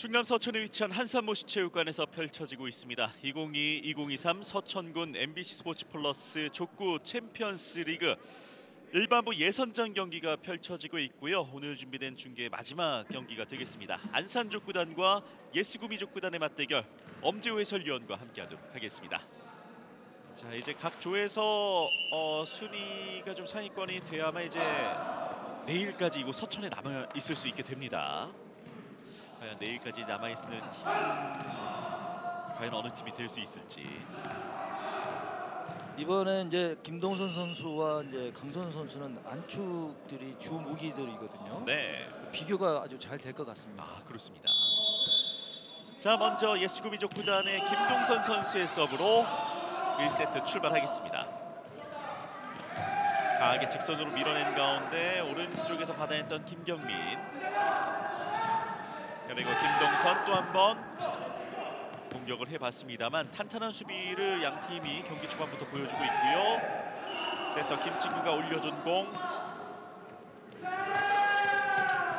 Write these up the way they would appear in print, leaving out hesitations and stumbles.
충남 서천에 위치한 한산모시체육관에서 펼쳐지고 있습니다. 2022-2023 서천군 MBC 스포츠 플러스 족구 챔피언스 리그 일반부 예선전 경기가 펼쳐지고 있고요. 오늘 준비된 중계의 마지막 경기가 되겠습니다. 안산족구단과 예수구미족구단의 맞대결, 엄지호 해설위원과 함께하도록 하겠습니다. 자, 이제 각 조에서 순위가 좀 상위권이 돼야만 이제 내일까지 이곳 서천에 남아 있을 수 있게 됩니다. 과연 내일까지 남아있는 팀, 과연 어느 팀이 될 수 있을지. 이번에 이제 김동선 선수와 이제 강선우 선수는 안축들이 주 무기들이거든요. 네, 비교가 아주 잘 될 것 같습니다. 아 그렇습니다. 자, 먼저 예수구미족구단의 김동선 선수의 서브로 1세트 출발하겠습니다. 강하게 직선으로 밀어낸 가운데 오른쪽에서 받아냈던 김경민, 그리고 김동선 또 한 번 공격을 해봤습니다만 탄탄한 수비를 양 팀이 경기 초반부터 보여주고 있고요. 센터 김친구가 올려준 공,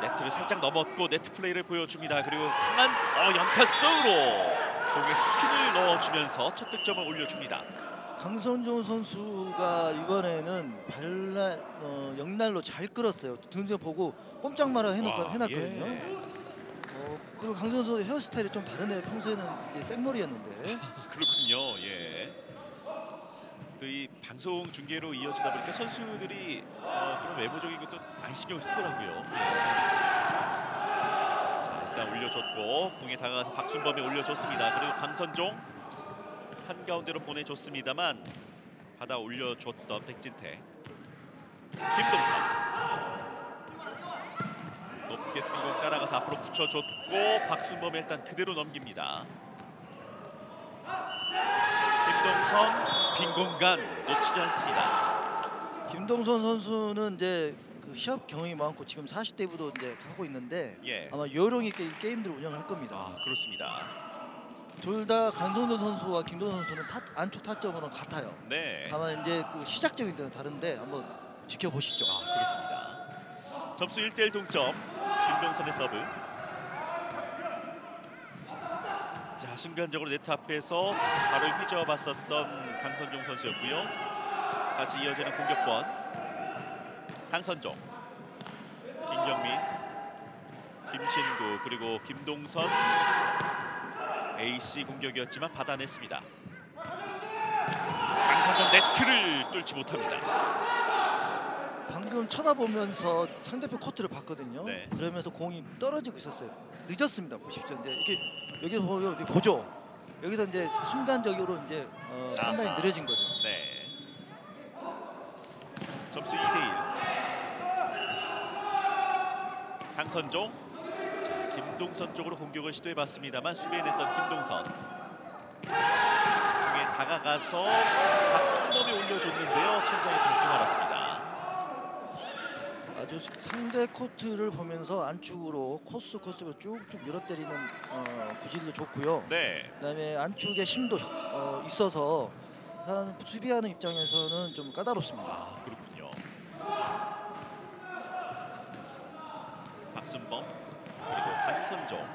네트를 살짝 넘었고 네트 플레이를 보여줍니다. 그리고 강한 연타성으로 공에 스핀을 넣어주면서 첫 득점을 올려줍니다. 강선종 선수가 이번에는 역날로 잘 끌었어요. 등등 보고 꼼짝 말아 해놨거든요. 예. 그리고 강선우 선수 헤어스타일이 좀 다르네요. 평소에는 이제 생머리였는데. 그렇군요. 예. 또 이 방송 중계로 이어지다 보니까 선수들이 그런 외모적인 것도 많이 신경을 쓰더라고요. 예. 자, 일단 올려줬고 공에 다가가서 박순범이 올려줬습니다. 그리고 강선종 한가운데로 보내줬습니다만 받아 올려줬던 백진태, 김동선 높게 뜬 공 따라가서 앞으로 붙여줬고 박순범이 일단 그대로 넘깁니다. 김동선 빈 공간 놓치지 않습니다. 김동선 선수는 이제 그 시합 경험이 많고 지금 40대부도 이제 하고 있는데 예. 아마 여론 있게 이 게임들을 운영할 겁니다. 아 그렇습니다. 둘 다 강성준 선수와 김동선 선수는 안쪽 타점으로는 같아요. 네. 다만 이제 그 시작적인 데는 다른데 한번 지켜보시죠. 아 그렇습니다. 점수 1대1 동점. 김동선의 서브. 자, 순간적으로 네트 앞에서 바로 휘저어봤었던 강선종 선수였고요. 다시 이어지는 공격권. 강선종, 김경민, 김신구 그리고 김동선. AC 공격이었지만 받아냈습니다. 강선종 네트를 뚫지 못합니다. 방금 쳐다보면서 상대편 코트를 봤거든요. 네. 그러면서 공이 떨어지고 있었어요. 늦었습니다. 보십시오. 이제 이렇게 여기서 보죠. 여기서 이제 순간적으로 이제 판단이 느려진 거죠. 네. 점수 2대1. 강선종. 자, 김동선 쪽으로 공격을 시도해봤습니다만 수비해냈던 김동선. 공에 다가가서 박순범이 올려줬는데요. 천장에 닿고 말았습니다. 아주 상대 코트를 보면서 안쪽으로 코스로 쭉쭉 밀어때리는 구질도 좋고요. 네. 그다음에 안쪽에 힘도 있어서 수비하는 입장에서는 좀 까다롭습니다. 아 그렇군요. 박순범 그리고 한선종. 자,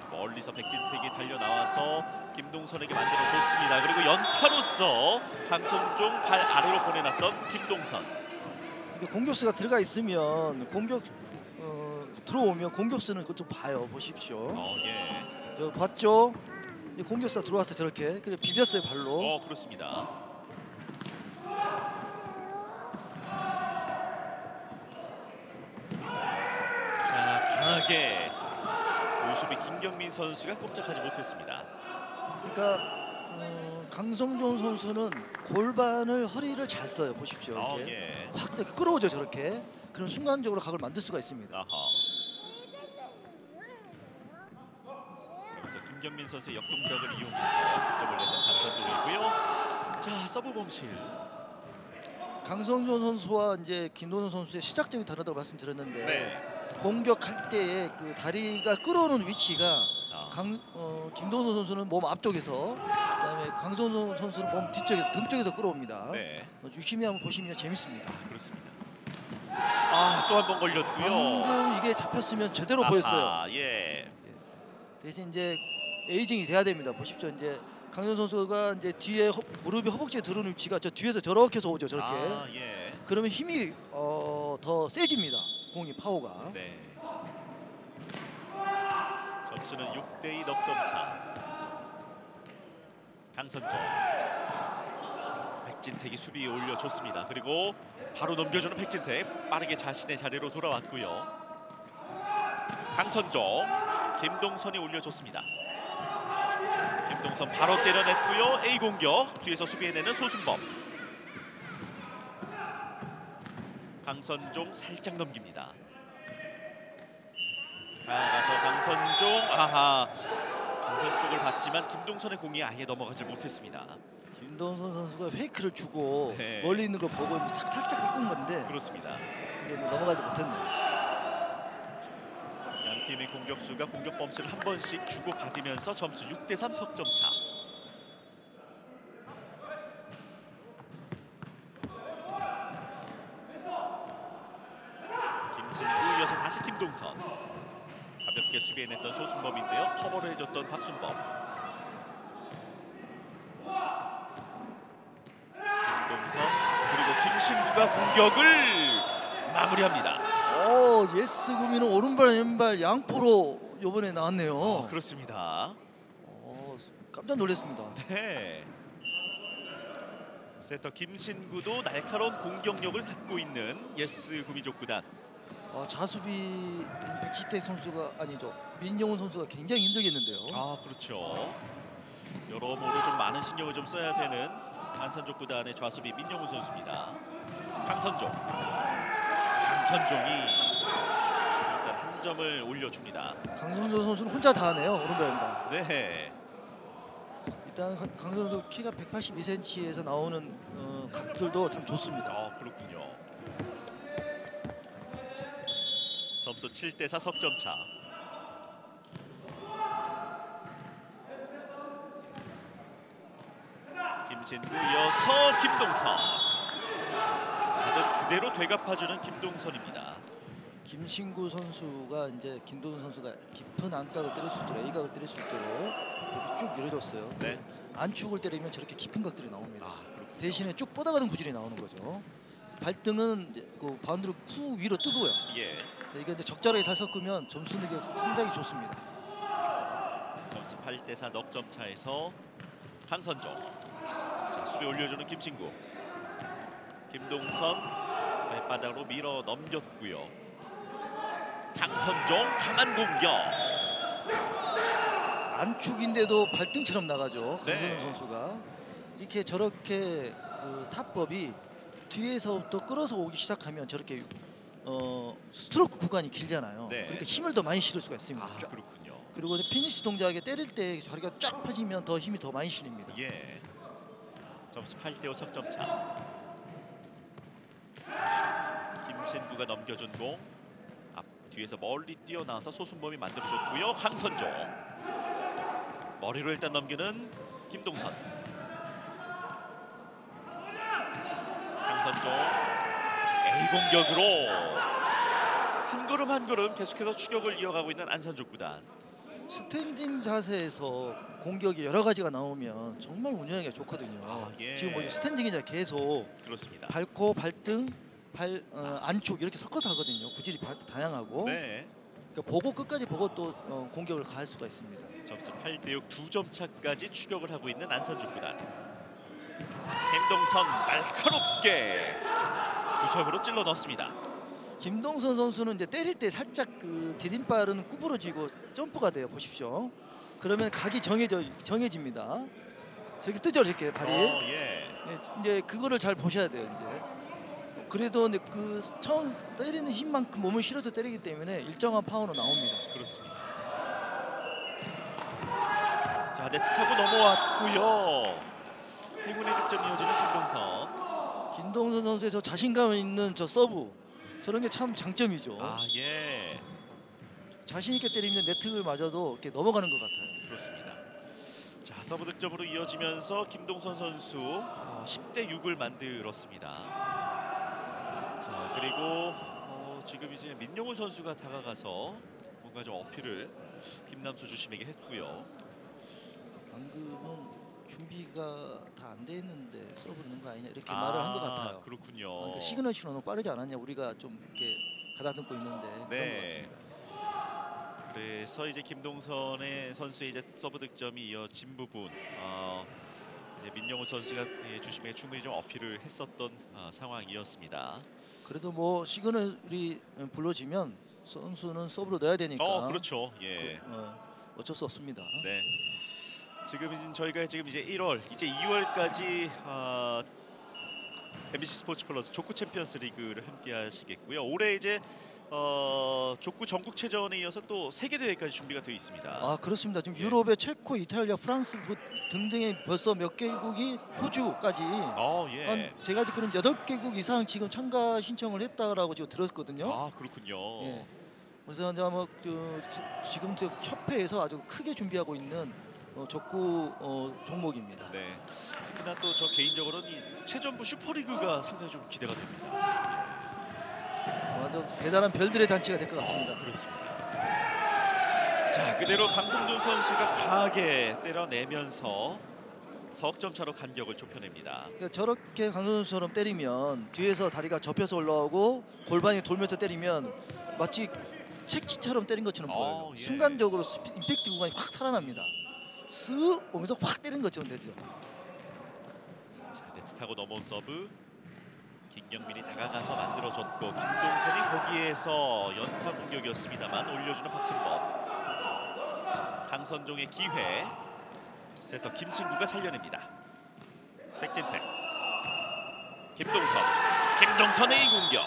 멀리서 백진택이 달려 나와서 김동선에게 만들어줬습니다. 그리고 연타로서 강선종 발 아래로 보내놨던 김동선. 공격수가 들어가 있으면 들어오면 공격수는 그것 좀 봐요. 보십시오. 예. 저 봤죠? 공격수가 들어와서 저렇게 그래 비볐어요 발로. 그렇습니다. 자, 강하게 우수비 김경민 선수가 꼼짝하지 못했습니다. 그러니까 강성종 선수는 골반을 허리를 잘 써요. 보십시오. 이렇게 예. 확 이렇게 끌어오죠 저렇게. 그럼 순간적으로 각을 만들 수가 있습니다. 아하. 여기서 김경민 선수의 역동작을 이용해서 득점을 냈던 강선종이고요. 자, 서브 범실. 강성종 선수와 이제 김동선 선수의 시작점이 다르다고 말씀드렸는데 네. 공격할 때의 그 다리가 끌어오는 위치가 김동선 선수는 몸 앞쪽에서, 그다음에 강선우 선수는 몸 뒤쪽에서 등 쪽에서 끌어옵니다. 네. 유심히 한번 보시면 재밌습니다. 그렇습니다. 또 한 번 걸렸고요. 방금 이게 잡혔으면 제대로 보였어요. 예. 대신 이제 에이징이 돼야 됩니다. 보십시오. 이제 강현 선수가 이제 뒤에 무릎이 허벅지에 들어오는 위치가 저 뒤에서 저렇게 해서 오죠. 저렇게. 예. 그러면 힘이 더 세집니다. 공이 파워가. 네. 점수는 6대2 넉점차. 강선종. 백진택이 수비에 올려줬습니다. 그리고 바로 넘겨주는 백진택. 빠르게 자신의 자리로 돌아왔고요. 강선종. 김동선이 올려줬습니다. 김동선 바로 때려냈고요. A 공격. 뒤에서 수비해내는 소순범. 강선종 살짝 넘깁니다. 나가서 강선종. 강선 쪽을 봤지만 김동선의 공이 아예 넘어가지 못했습니다. 김동선 선수가 페이크를 주고 네. 멀리 있는 걸 보고 이제 살짝 끈 건데 그렇습니다. 그게 넘어가지 못했네요. 양 팀의 공격수가 공격 범실을 한 번씩 주고 받으면서 점수 6대3 석점차. 김진구 이어서 다시 김동선. 가볍게 수비해냈던 소순범인데요. 커버를 해줬던 박순범. 김동선 그리고 김신구가 공격을 마무리합니다. 예스 구미는 오른발 왼발 양포로 이번에 나왔네요. 그렇습니다. 깜짝 놀랐습니다. 네. 세터 김신구도 날카로운 공격력을 갖고 있는 예스 구미족구단. 자수비 백지택 선수가 아니죠. 민영훈 선수가 굉장히 힘들겠는데요. 그렇죠. 여러모로 좀 많은 신경을 좀 써야 되는 안산족구단의 좌수비 민영훈 선수입니다. 강선종. 강선종이 일단 한 점을 올려줍니다. 강선종 선수는 혼자 다 하네요. 오른발 왼발. 네. 일단 강선종 선수 키가 182cm에서 나오는 각들도 참 좋습니다. 그렇군요. 점수 7대4 석점차. 김신구 이어서 김동선. 그대로 되갚아주는 김동선입니다. 김신구 선수가 이제 김동선 선수가 깊은 안각을 때릴 수 있도록 A각을 때릴 수 있도록 이렇게 쭉 밀어줬어요. 네. 안축을 때리면 저렇게 깊은 각들이 나옵니다. 그렇군요. 대신에 쭉 뻗어가는 구질이 나오는 거죠. 발등은 이제 그 바운드를 후 위로 뜨고요. 예. 이게 이제 적절하게 잘 섞으면 점수 내기 상당히 좋습니다. 점수 8대4 넉점 차에서 강선종. 자, 수비 올려주는 김신구. 김동선 발바닥으로 밀어 넘겼고요. 강선종 강한 공격. 안축인데도 발등처럼 나가죠. 네. 강선종 선수가 이렇게 저렇게 그 타법이 뒤에서부터 끌어서 오기 시작하면 저렇게 스트로크 구간이 길잖아요. 네. 그러니까 힘을 더 많이 실을 수가 있습니다. 그렇군요. 그리고 이제 피니시 동작에 때릴 때 자리가 쫙 펴지면 더 힘이 더 많이 실립니다. 예. 점수 8대5 석점 차. 김신구가 넘겨준 공. 앞 뒤에서 멀리 뛰어나와서 소순범이 만들어줬고요. 강선종. 머리로 일단 넘기는 김동선. 강선종 A 공격으로 한 걸음 한 걸음 계속해서 추격을 이어가고 있는 안산족구단. 스탠딩 자세에서 공격이 여러 가지가 나오면 정말 운영하기가 좋거든요. 예. 지금 뭐 스탠딩이냐 계속 그렇습니다. 밟고 발등, 안쪽 이렇게 섞어서 하거든요. 구질이 다양하고. 네. 그러니까 보고 끝까지 보고 또 공격을 가할 수가 있습니다. 점수 8대6 2점 차까지 추격을 하고 있는 안산족구단. 김동선 날카롭게 구석으로 찔러 넣습니다. 김동선 선수는 이제 때릴 때 살짝 그 디딤발은 구부러지고 점프가 돼요. 보십시오. 그러면 각이 정해집니다. 저렇게 뜨죠, 이렇게 발이. 예. 네, 이제 그거를 잘 보셔야 돼요. 이제 그래도 근데 그 처음 때리는 힘만큼 몸을 실어서 때리기 때문에 일정한 파워는 나옵니다. 그렇습니다. 자, 네트 타고 넘어왔고요. 행운의 득점 이어지는 김동선. 김동선 선수의 저 자신감 있는 저 서브 저런 게 참 장점이죠. 예. 자신 있게 때리면 네트를 맞아도 이렇게 넘어가는 것 같아요. 그렇습니다. 자, 서브 득점으로 이어지면서 김동선 선수 10대6을 만들었습니다. 자, 그리고 지금 이제 민영훈 선수가 다가가서 뭔가 좀 어필을 김남수 주심에게 했고요. 방금은 준비가 다 안 돼 있는데 서브 넣는 거 아니냐 이렇게 말을 한 것 같아요. 그렇군요. 그러니까 시그널 신호 너무 빠르지 않았냐, 우리가 좀 이렇게 가다듬고 있는데 그런 것 네. 같습니다. 그래서 이제 김동선의 선수의 이제 서브 득점이 이어진 부분, 이제 민영훈 선수가 주심에게 충분히 좀 어필을 했었던 상황이었습니다. 그래도 뭐 시그널이 불러지면 선수는 서브로 넣어야 되니까. 그렇죠. 예. 어쩔 수 없습니다. 네. 지금 저희가 지금 이제 1월, 이제 2월까지 MBC 스포츠 플러스 족구 챔피언스 리그를 함께 하시겠고요. 올해 이제 족구 전국체전에 이어서 또 세계 대회까지 준비가 되어 있습니다. 그렇습니다. 지금 유럽의 체코, 이탈리아, 프랑스 등등의 벌써 몇 개국이, 호주까지 제가 듣기로는 8개국 이상 지금 참가 신청을 했다라고 지금 들었거든요. 그렇군요. 예. 그래서 이제 아마 지금 협회에서 아주 크게 준비하고 있는 족구 종목입니다. 네. 특히나 또 저 개인적으로는 이 체전부 슈퍼리그가 상당히 좀 기대가 됩니다. 아주 대단한 별들의 잔치가 될 것 같습니다. 그렇습니다. 자, 그대로 강성준 선수가 강하게 때려내면서 석점 차로 간격을 좁혀냅니다. 그러니까 저렇게 강성준 선수처럼 때리면 뒤에서 다리가 접혀서 올라오고 골반이 돌면서 때리면 마치 책치처럼 때린 것처럼 보여요. 예. 순간적으로 임팩트 구간이 확 살아납니다. 쓱 오면서 확 때리는 것처럼 되죠. 자, 네트 타고 넘어온 서브. 김경민이 다가가서 만들어줬고 김동선이 거기에서 연타 공격이었습니다만 올려주는 박순범. 강선종의 기회. 세터 김친구가 살려냅니다. 백진택. 김동선의 공격.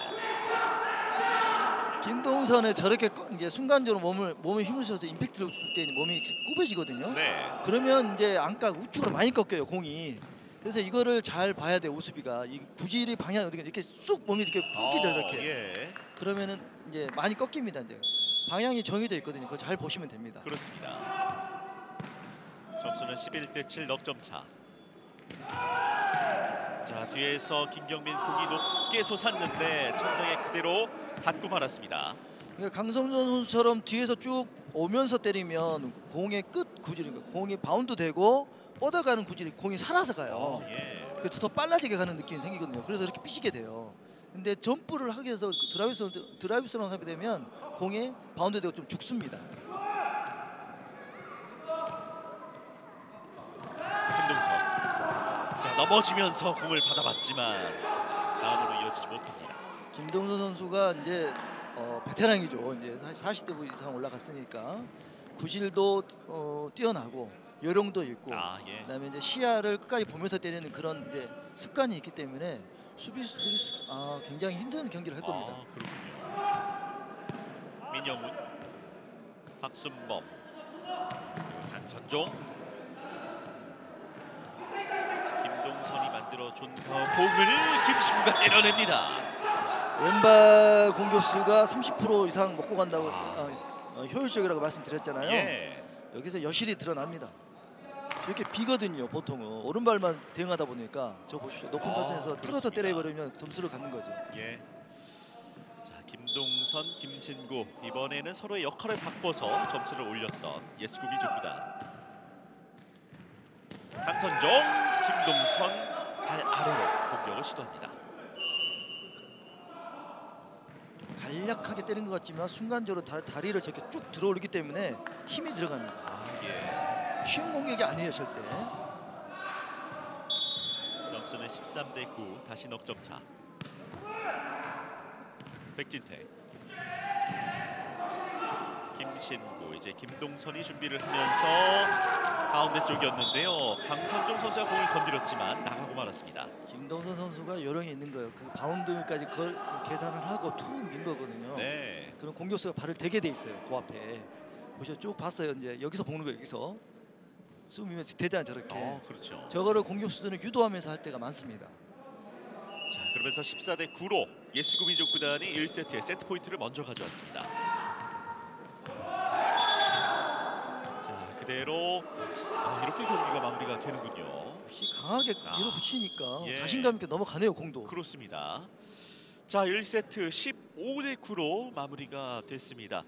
김동선은 저렇게 이제 순간적으로 몸에 힘을 써서 임팩트를 줄 때 몸이 구부러지거든요. 네. 그러면 이제 안가 우측으로 많이 꺾여요, 공이. 그래서 이거를 잘 봐야 돼요, 오수비가. 이 구질이 방향이 어떻게 이렇게 쑥 몸이 이렇게 꺾이죠, 저렇게. 예. 그러면은 이제 많이 꺾입니다. 이제 방향이 정해져 있거든요. 그거 잘 보시면 됩니다. 그렇습니다. 점수는 11대7 넉점 차. 자, 뒤에서 김경민 공이 높게 솟았는데 천장에 그대로 닿고 말았습니다. 그러니까 강성준 선수처럼 뒤에서 쭉 오면서 때리면 공의 끝 구질이, 공이 바운드 되고 뻗어가는 구질이 공이 살아서 가요. 그래서 더 빨라지게 가는 느낌이 생기거든요. 그래서 이렇게 삐지게 돼요. 근데 점프를 하게 해서 드라이브스랑 하게 되면 공에 바운드 되고 좀 죽습니다. 김동선. 자, 넘어지면서 공을 받아봤지만 다음으로 이어지지 못합니다. 김동선 선수가 이제 베테랑이죠. 이제 40대 이상 올라갔으니까 구질도 뛰어나고 요령도 있고, 그다음에 이제 시야를 끝까지 보면서 때리는 그런 이제 습관이 있기 때문에 수비수들이 굉장히 힘든 경기를 할 겁니다. 그렇군요. 민영훈, 박순범, 그리고 강선종, 김동선이 만들어준 공을 김신구가 때려냅니다. 왼발 공격수가 30% 이상 먹고 간다고 효율적이라고 말씀드렸잖아요. 여기서 여실히 드러납니다. 이렇게 비거든요. 보통은 오른발만 대응하다 보니까 저 보십시오. 높은 타점에서 틀어서 때려버리면 점수를 갖는 거죠. 자, 김동선, 김신구 이번에는 서로의 역할을 바꿔서 점수를 올렸던 예스구비 족구단. 강선종, 김동선 발 아래로 공격을 시도합니다. 간략하게 때린 것 같지만 순간적으로 다리를 저렇게 쭉 들어올리기 때문에 힘이 들어갑니다. 쉬운 공격이 아니에요, 절대. 점수는 13대9 다시 넉점 차. 백진택, 김신구, 이제 김동선이 준비를 하면서 가운데 쪽이었는데요. 강선종 선수가 공을 건드렸지만 나가고 말았습니다. 김동선 선수가 요령이 있는 거예요. 그 바운드까지 계산을 하고 툭 민 거거든요. 그럼 공격수가 발을 대게 돼 있어요. 그 앞에 보시죠. 쭉 봤어요. 이제 여기서 보는 거예요. 여기서 쑥 미면 되잖아요. 저렇게. 그렇죠. 저거를 공격수들은 유도하면서 할 때가 많습니다. 자, 그러면서 14대9로 예스구비 족구단이 1세트에 세트 포인트를 먼저 가져왔습니다. 자, 그대로 이렇게 경기가 마무리가 되는군요. 강하게 밀어붙이니까 예. 자신감 있게 넘어가네요, 공도. 그렇습니다. 자, 1세트 15대 9로 마무리가 됐습니다.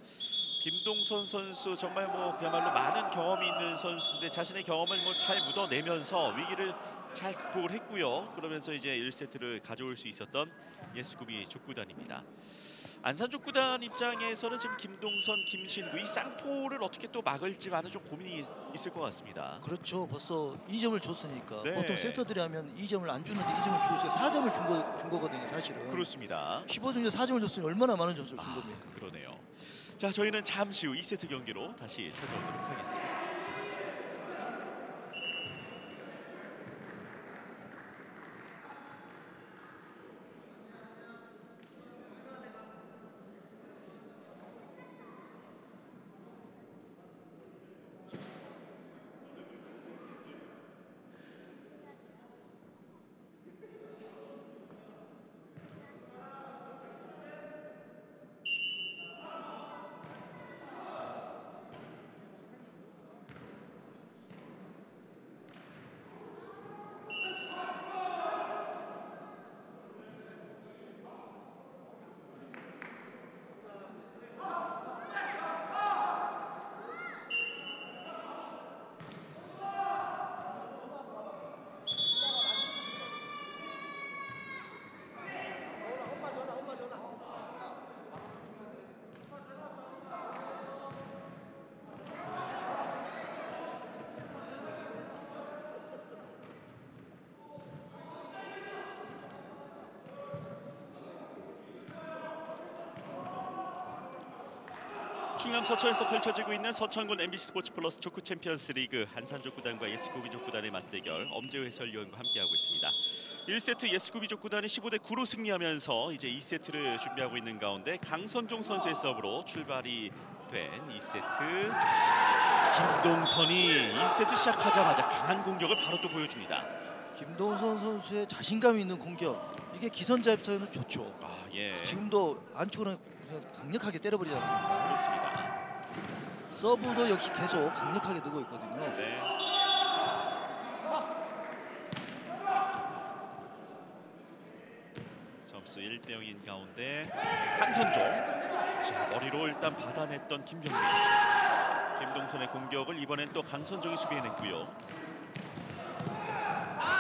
김동선 선수 정말 그야말로 많은 경험이 있는 선수인데 자신의 경험을 잘 묻어내면서 위기를 잘 극복을 했고요. 그러면서 이제 1세트를 가져올 수 있었던 예스구비 족구단입니다. 안산 족구단 입장에서는 지금 김동선, 김신구 이 쌍포를 어떻게 또 막을지 많은 좀 고민이 있을 것 같습니다. 그렇죠. 벌써 2점을 줬으니까. 네. 보통 세터들이 하면 2점을 안 주는데 2점을 주고 4점을 준 거거든요, 사실은. 그렇습니다. 15점 중에 4점을 줬으니 얼마나 많은 점수를 준 겁니까? 그러네요. 자, 저희는 잠시 후 2세트 경기로 다시 찾아오도록 하겠습니다. 충남 서천에서 펼쳐지고 있는 서천군 MBC 스포츠 플러스 족구 챔피언스 리그 안산 족구단과 예스구비 족구단의 맞대결 엄재우 해설위원과 함께하고 있습니다. 1세트 예스구비 족구단이 15대 9로 승리하면서 이제 2세트를 준비하고 있는 가운데 강선종 선수의 서브로 출발이 된 2세트. 김동선이 2세트 시작하자마자 강한 공격을 바로 또 보여줍니다. 김동선 선수의 자신감 있는 공격. 이게 기선제압부터는 좋죠. 예. 지금도 안쪽으로 강력하게 때려버리지 않습니까? 그렇습니다. 서브도 역시 계속 강력하게 넣고 있거든요. 네. 점수 1대 0인 가운데 강선종. 자, 머리로 일단 받아냈던 김경민. 김동선의 공격을 이번엔 또 강선종이 수비해냈고요.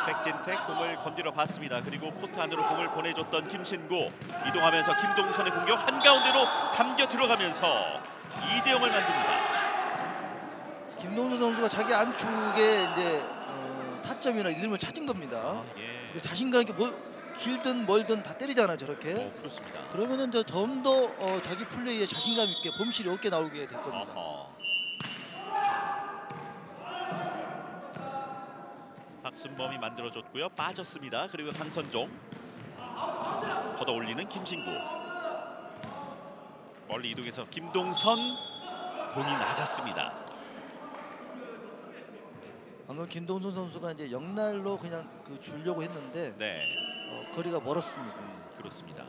백진택 공을 건드려 봤습니다. 그리고 코트 안으로 공을 보내줬던 김신구. 이동하면서 김동선의 공격 한가운데로 담겨 들어가면서 2대 0을 만듭니다. 김동선 선수가 자기 안쪽에 이제 타점이나 리듬을 찾은 겁니다. 예. 자신감 있게 길든 멀든 다 때리잖아요, 저렇게. 그렇습니다. 그러면은 좀 더 자기 플레이에 자신감 있게 범실이 없게 나오게 될 겁니다. 박순범이 만들어줬고요. 빠졌습니다. 그리고 강선종. 걷어 올리는 김신구. 멀리 이동해서 김동선. 공이 낮았습니다. 방금 김동선 선수가 이제 역날로 그냥 주려고 했는데 네. 거리가 멀었습니다. 그렇습니다.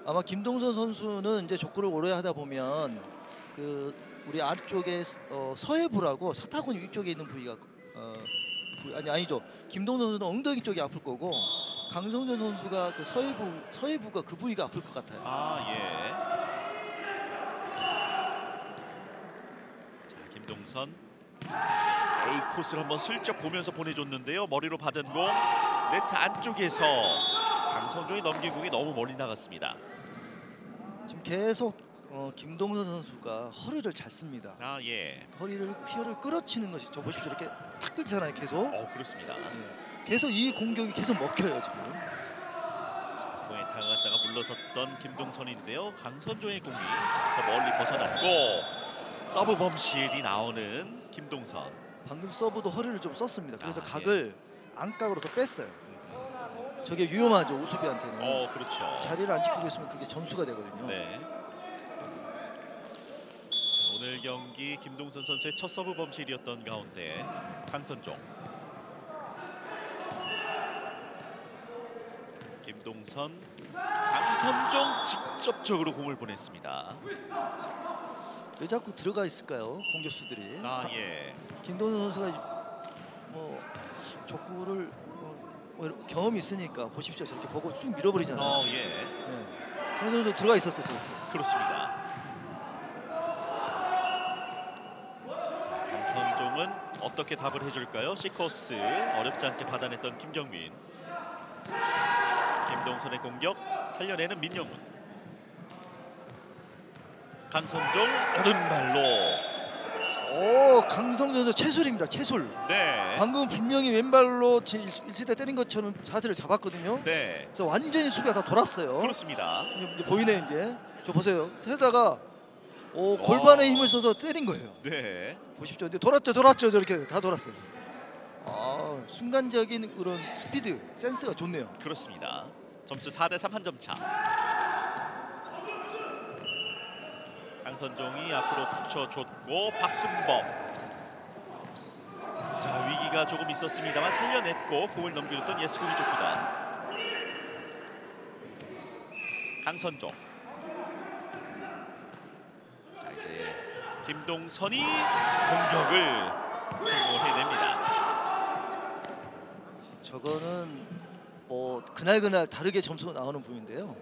아마 김동선 선수는 이제 족구를 오래 하다 보면 우리 안쪽에 서해부라고 사타구니 위쪽에 있는 부위가 아니죠. 김동선 선수는 엉덩이 쪽이 아플 거고 강성준 선수가 서해부가 그 부위가 아플 것 같아요. 예. 자, 김동선 A 코스를 한번 슬쩍 보면서 보내줬는데요. 머리로 받은 공 네트 안쪽에서 강성종이 넘긴 공이 너무 멀리 나갔습니다. 지금 계속 김동선 선수가 허리를 잘 씁니다. 예. 허리를 끌어치는 것이 저 보십시오. 이렇게 탁 끌잖아요, 계속. 그렇습니다. 계속 이 공격이 계속 먹혀요, 지금. 공에 다가갔다가 물러섰던 김동선인데요. 강선종의 공이 더 멀리 벗어났고 서브 범실이 나오는 김동선. 방금 서브도 허리를 좀 썼습니다. 그래서 예. 각을 안각으로 더 뺐어요. 저게 위험하죠, 우수비한테는. 그렇죠. 자리를 안 지키고 있으면 그게 점수가 되거든요. 네. 자, 오늘 경기 김동선 선수의 첫 서브 범실이었던 가운데 강선종. 김동선, 강선종 직접적으로 공을 보냈습니다. 왜 자꾸 들어가 있을까요, 공격수들이? 예. 김동선 선수가 족구를 뭐 경험이 있으니까 보십시오. 저렇게 보고 쭉 밀어버리잖아요. 예. 네. 강선도 들어가 있었어 저렇게. 그렇습니다. 자, 강선종은 어떻게 답을 해줄까요? C코스 어렵지 않게 받아냈던 김경민. 김동선의 공격 살려내는 민영훈. 강선종 오른발로. 오, 강성준도 채술입니다. 채술. 네. 방금 분명히 왼발로 1세대 때린 것처럼 자세를 잡았거든요. 네. 그래서 완전히 수비가 다 돌았어요. 그렇습니다. 이제 보이네 이제. 저 보세요. 해다가 골반에 힘을 써서 때린 거예요. 네. 보십시오. 근데 돌았죠. 저렇게 다 돌았어요. 순간적인 그런 스피드, 센스가 좋네요. 그렇습니다. 점수 4대3 한 점 차. 강선종이 앞으로 붙여줬고 박순범. 자, 위기가 조금 있었습니다만 살려냈고 공을 넘겨줬던 예스구미 족구단. 강선종. 자, 이제 김동선이 공격을 성공해냅니다. 저거는 뭐 그날 다르게 점수가 나오는 부분인데요.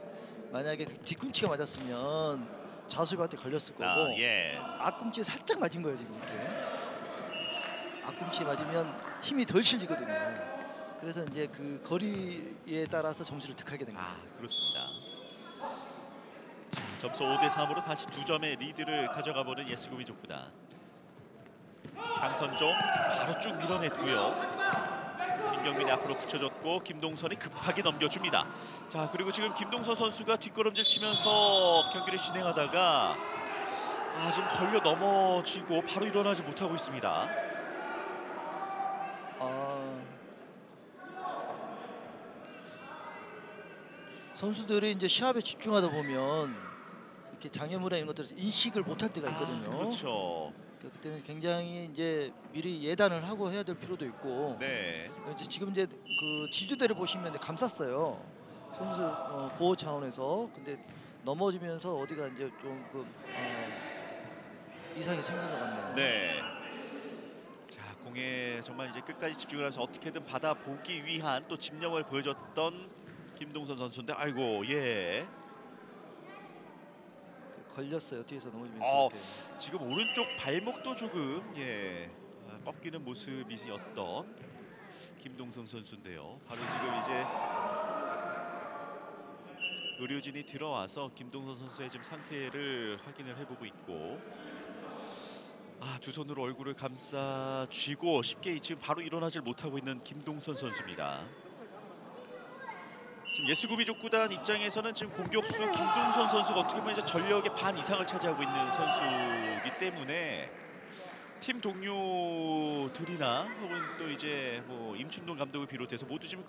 만약에 뒤꿈치가 맞았으면 좌수비한테 걸렸을 거고 예. 앞꿈치에 살짝 맞은 거예요 지금 이렇게. 앞꿈치에 맞으면 힘이 덜 실리거든요. 그래서 이제 그 거리에 따라서 점수를 득하게 된 거예요. 그렇습니다. 점수 5대3으로 다시 2점의 리드를 가져가보는 예스구미 족구단. 강선종 바로 쭉 밀어냈고요. 김경민이 앞으로 붙여줬고 김동선이 급하게 넘겨줍니다. 자, 그리고 지금 김동선 선수가 뒷걸음질 치면서 경기를 진행하다가 지금 걸려 넘어지고 바로 일어나지 못하고 있습니다. 선수들이 이제 시합에 집중하다 보면 이렇게 장애물이나 이런 것들을 인식을 못할 때가 있거든요. 그렇죠. 그때는 굉장히 이제 미리 예단을 하고 해야 될 필요도 있고. 네. 지금 이제 그 지주대를 보시면 이제 감쌌어요. 선수들 보호 차원에서. 근데 넘어지면서 어디가 이제 좀 이상이 생긴 것 같네요. 네. 자, 공에 정말 이제 끝까지 집중을 하면서 어떻게든 받아보기 위한 또 집념을 보여줬던 김동선 선수인데, 아이고, 예. 걸렸어요. 뒤에서 넘어지면서. 지금 오른쪽 발목도 조금 꺾이는 모습이었던 김동선 선수인데요. 바로 지금 이제 의료진이 들어와서 김동선 선수의 지금 상태를 확인을 해보고 있고, 두 손으로 얼굴을 감싸 쥐고 쉽게 지금 바로 일어나질 못하고 있는 김동선 선수입니다. 지금 예스구미 족구단 입장에서는 지금 공격수 김동선 선수가 어떻게 보면 이제 전력의 반 이상을 차지하고 있는 선수이기 때문에 팀 동료들이나 혹은 또 이제 뭐 임춘동 감독을 비롯해서 모두 지금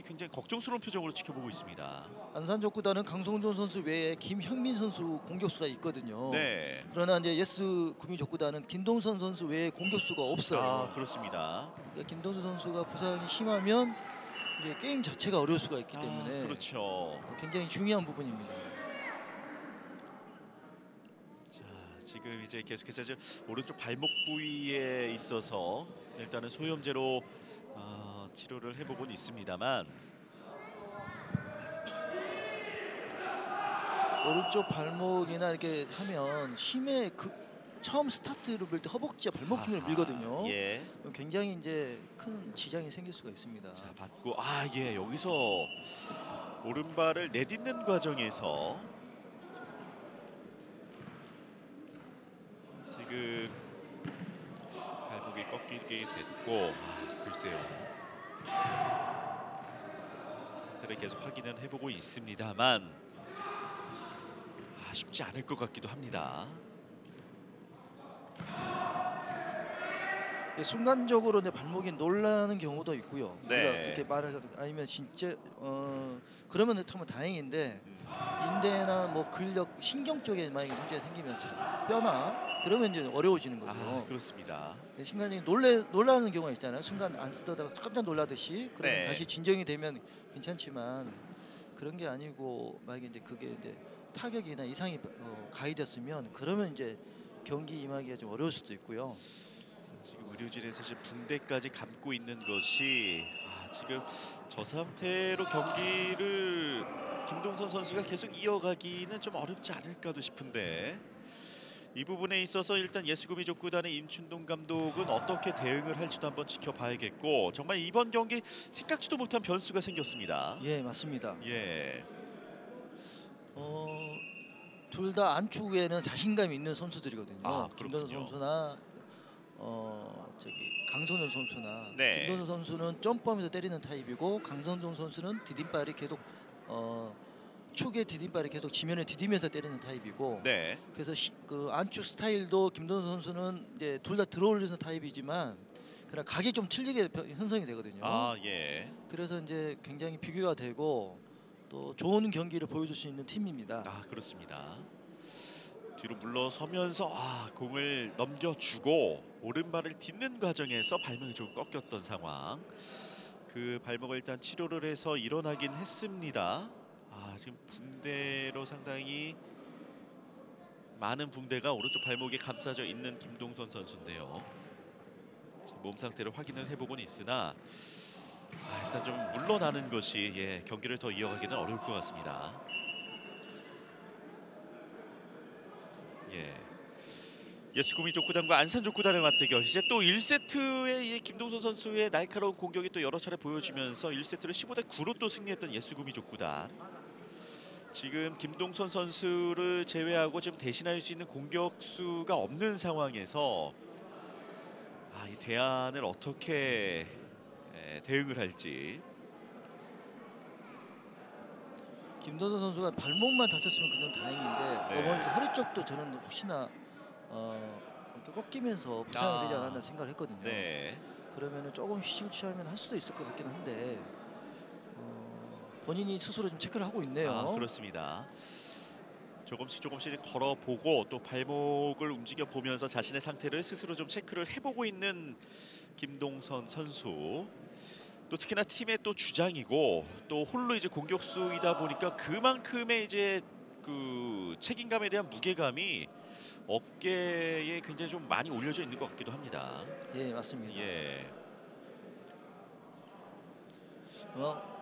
굉장히 걱정스러운 표정으로 지켜보고 있습니다. 안산족구단은 강성준 선수 외에 김형민 선수 공격수가 있거든요. 네. 그러나 이제 예스구미 족구단은 김동선 선수 외에 공격수가 없어요. 그렇습니다. 그러니까 김동선 선수가 부상이 심하면 이제 게임 자체가 어려울 수가 있기 때문에 그렇죠. 굉장히 중요한 부분입니다. 자, 지금 이제 계속해서 오른쪽 발목 부위에 있어서 일단은 소염제로 치료를 해보고는 있습니다만, 오른쪽 발목이나 이렇게 하면 힘의 처음 스타트를 밀 때 허벅지와 발목 힘을 밀거든요. 예. 굉장히 이제 큰 지장이 생길 수가 있습니다. 자, 받고 여기서 오른발을 내딛는 과정에서 지금 발목이 꺾이게 됐고, 글쎄요. 상태를 계속 확인은 해보고 있습니다만 쉽지 않을 것 같기도 합니다. 순간적으로 발목이 놀라는 경우도 있고요. 네. 우리가 그렇게 말해서 아니면 진짜 그러면 정말 다행인데 인대나 뭐 근력, 신경 쪽에 만약에 문제가 생기면 뼈나 그러면 이제 어려워지는 거죠. 그렇습니다. 순간적인 놀라는 경우가 있잖아요. 순간 안 쓰다가 깜짝 놀라듯이 그러면 다시 진정이 되면 괜찮지만 그런 게 아니고 만약에 이제 그게 이제 타격이나 이상이 가해졌으면 그러면 이제 경기 임하기가 좀 어려울 수도 있고요. 지금 의료진에서 지금 붕대까지 감고 있는 것이 지금 저 상태로 경기를 김동선 선수가 계속 이어가기는 좀 어렵지 않을까도 싶은데 이 부분에 있어서 일단 예수구미족구단의 임춘동 감독은 어떻게 대응을 할지도 한번 지켜봐야겠고 정말 이번 경기 생각지도 못한 변수가 생겼습니다. 예, 맞습니다. 예. 둘 다 안축에는 자신감이 있는 선수들이거든요. 아, 김동선 그렇군요. 선수나 강선우 선수나 네. 김동선 선수는 점프하면서 때리는 타입이고 강선우 선수는 디딤발이 계속 축의 디딤발이 계속 지면에 디디면서 때리는 타입이고 네. 그래서 그 안축 스타일도 김동선 선수는 이제 둘 다 들어올리는 타입이지만 그냥 각이 좀 틀리게 형성이 되거든요. 아, 예. 그래서 이제 굉장히 비교가 되고 또 좋은 경기를 보여줄 수 있는 팀입니다. 아, 그렇습니다. 뒤로 물러서면서 공을 넘겨주고 오른발을 딛는 과정에서 발목이 좀 꺾였던 상황. 그 발목을 일단 치료를 해서 일어나긴 했습니다. 지금 붕대로 상당히 많은 붕대가 오른쪽 발목에 감싸져 있는 김동선 선수인데요. 지금 몸 상태를 확인을 해보곤 있으나 일단 좀 물러나는 것이 경기를 더 이어가기는 어려울 것 같습니다. 예수구미족구단과 안산족구단의 맞대결. 이제 또 1세트에 김동선 선수의 날카로운 공격이 또 여러 차례 보여지면서 1세트를 15대9로 또 승리했던 예수구미족구단. 지금 김동선 선수를 제외하고 지금 대신할 수 있는 공격수가 없는 상황에서 이 대안을 어떻게 대응을 할지. 김동선 선수가 발목만 다쳤으면 그냥 다행인데 네. 어머니 허리 쪽도 저는 혹시나 꺾이면서 부상이 되지 않았나 생각을 했거든요. 네. 그러면은 조금 휴식을 취하면 할 수도 있을 것 같긴 한데 본인이 스스로 좀 체크를 하고 있네요. 그렇습니다. 조금씩 걸어보고 또 발목을 움직여 보면서 자신의 상태를 스스로 좀 체크를 해보고 있는 김동선 선수. 또 특히나 팀의 또 주장이고 또 홀로 이제 공격수이다 보니까 그만큼의 이제 그 책임감에 대한 무게감이 어깨에 굉장히 좀 많이 올려져 있는 것 같기도 합니다. 예, 맞습니다. 예.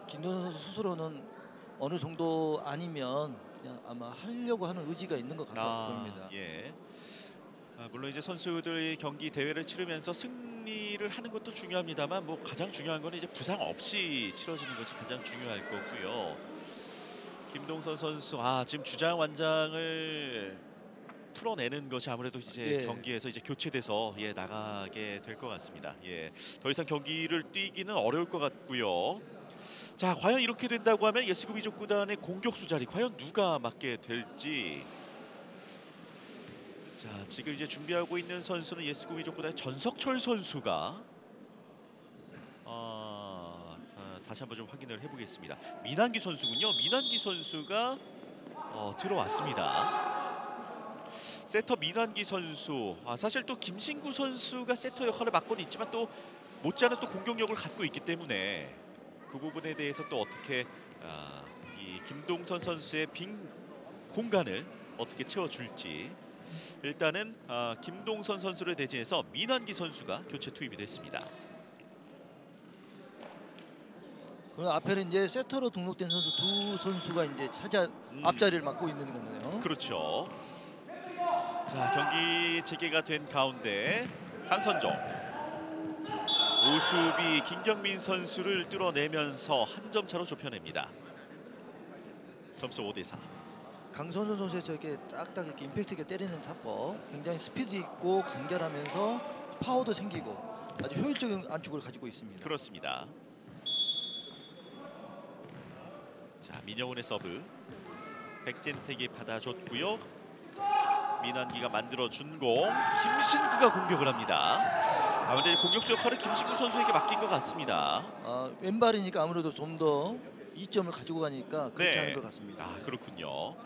김동선 선수 스스로는 어느 정도 아니면 그냥 아마 하려고 하는 의지가 있는 것 같아 보입니다. 예. 물론 이제 선수들이 경기 대회를 치르면서 승리를 하는 것도 중요합니다만 뭐 가장 중요한 건 이제 부상 없이 치러지는 것이 가장 중요할 거고요. 김동선 선수 지금 주장 완장을 풀어내는 것이 아무래도 이제 경기에서 이제 교체돼서 나가게 될 것 같습니다. 더 이상 경기를 뛰기는 어려울 것 같고요. 자, 과연 이렇게 된다고 하면 예수구미족구단의 공격수 자리 과연 누가 맡게 될지. 자, 지금 이제 준비하고 있는 선수는 예수구미족구단의 전석철 선수가 다시 한번 좀 확인을 해보겠습니다. 민한기 선수군요. 민한기 선수가 들어왔습니다. 세터 민한기 선수. 사실 또 김신구 선수가 세터 역할을 맡고는 있지만 또 못지않은 또 공격력을 갖고 있기 때문에 그 부분에 대해서 또 어떻게 이 김동선 선수의 빈 공간을 어떻게 채워줄지. 일단은 김동선 선수를 대신해서 민한기 선수가 교체 투입이 됐습니다. 그럼 앞에는 이제 세터로 등록된 선수 두 선수가 이제 앞자리를 맡고 있는 거네요. 그렇죠. 자, 경기 재개가 된 가운데 강선종, 오수비 김경민 선수를 뚫어내면서 한 점 차로 좁혀냅니다. 점수 5대4. 강선우 선수의 저게 딱딱 이렇게 임팩트 있게 때리는 타법, 굉장히 스피드 있고 간결하면서 파워도 생기고 아주 효율적인 안축을 가지고 있습니다. 그렇습니다. 자, 민영훈의 서브. 백진택이 받아줬고요. 민한기가 만들어준 공. 김신구가 공격을 합니다. 근데 공격수 역할은 김신구 선수에게 맡긴 것 같습니다. 왼발이니까 아무래도 좀 더 이점을 가지고 가니까 그렇게 하는 것 같습니다. 그렇군요.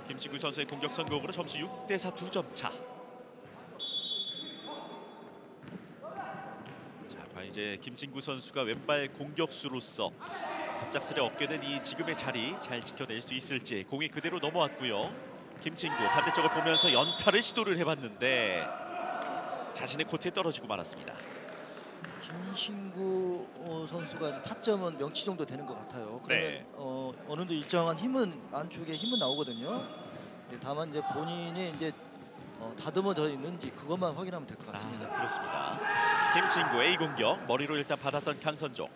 김신구 선수의 공격 성공으로 점수 6대4 2점 차. 자, 과연 이제 김신구 선수가 왼발 공격수로서 갑작스레 얻게 된 이 지금의 자리 잘 지켜낼 수 있을지. 공이 그대로 넘어왔고요. 김신구 반대쪽을 보면서 연타를 시도를 해봤는데 자신의 코트에 떨어지고 말았습니다. 김신구 선수가 타점은 명치 정도 되는 것 같아요. 그러면 네. 어느 정도 일정한 힘은 안쪽에 힘은 나오거든요. 네, 다만 이제 본인이 이제 다듬어져 있는지 그것만 확인하면 될 것 같습니다. 그렇습니다. 김신구 A 공격 머리로 일단 받았던 강선종.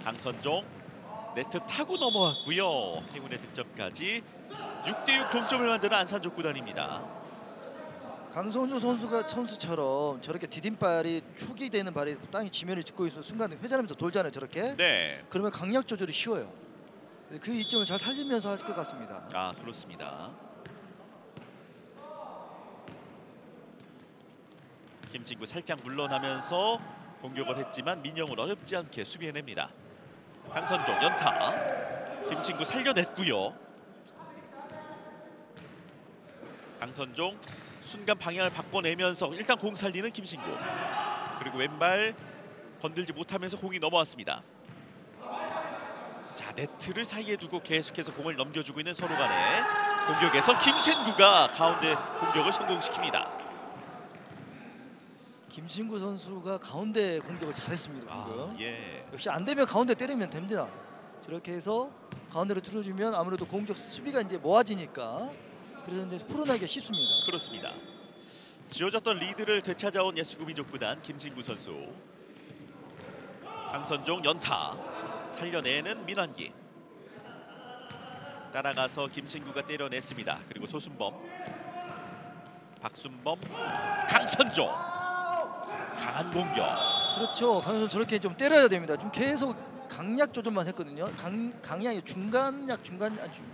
강선종 네트 타고 넘어왔고요. 행운의 득점까지 6대6 동점을 만드는 안산족 구단입니다. 강성주 선수처럼 저렇게 디딤발이 축이 되는 발이 땅이 지면을 짚고 있으면 순간 회전하면서 돌잖아요. 저렇게. 네. 그러면 강약 조절이 쉬워요. 그 이점을 잘 살리면서 할 것 같습니다. 그렇습니다. 김진구 살짝 물러나면서 공격을 했지만 민영은 어렵지 않게 수비해냅니다. 강선종 연타. 김진구 살려냈고요. 강선종 순간 방향을 바꿔내면서 일단 공 살리는 김신구. 그리고 왼발 건들지 못하면서 공이 넘어왔습니다. 자, 네트를 사이에 두고 계속해서 공을 넘겨주고 있는 서로 간의 공격에서 김신구가 가운데 공격을 성공시킵니다. 김신구 선수가 가운데 공격을 잘했습니다. 방금. 예. 역시 안 되면 가운데 때리면 됩니다. 저렇게 해서 가운데로 틀어주면 아무래도 공격 수비가 이제 모아지니까 그래서 이제 풀어나기가 쉽습니다. 그렇습니다. 지어졌던 리드를 되찾아온 예수구민족구단 김신구 선수. 강선종 연타 살려내는 민환기. 따라가서 김신구가 때려냈습니다. 그리고 소순범, 박순범, 강선종 강한 공격. 그렇죠. 강선종 저렇게 좀 때려야 됩니다. 좀 계속 강약 조절만 했거든요. 강약이 중간약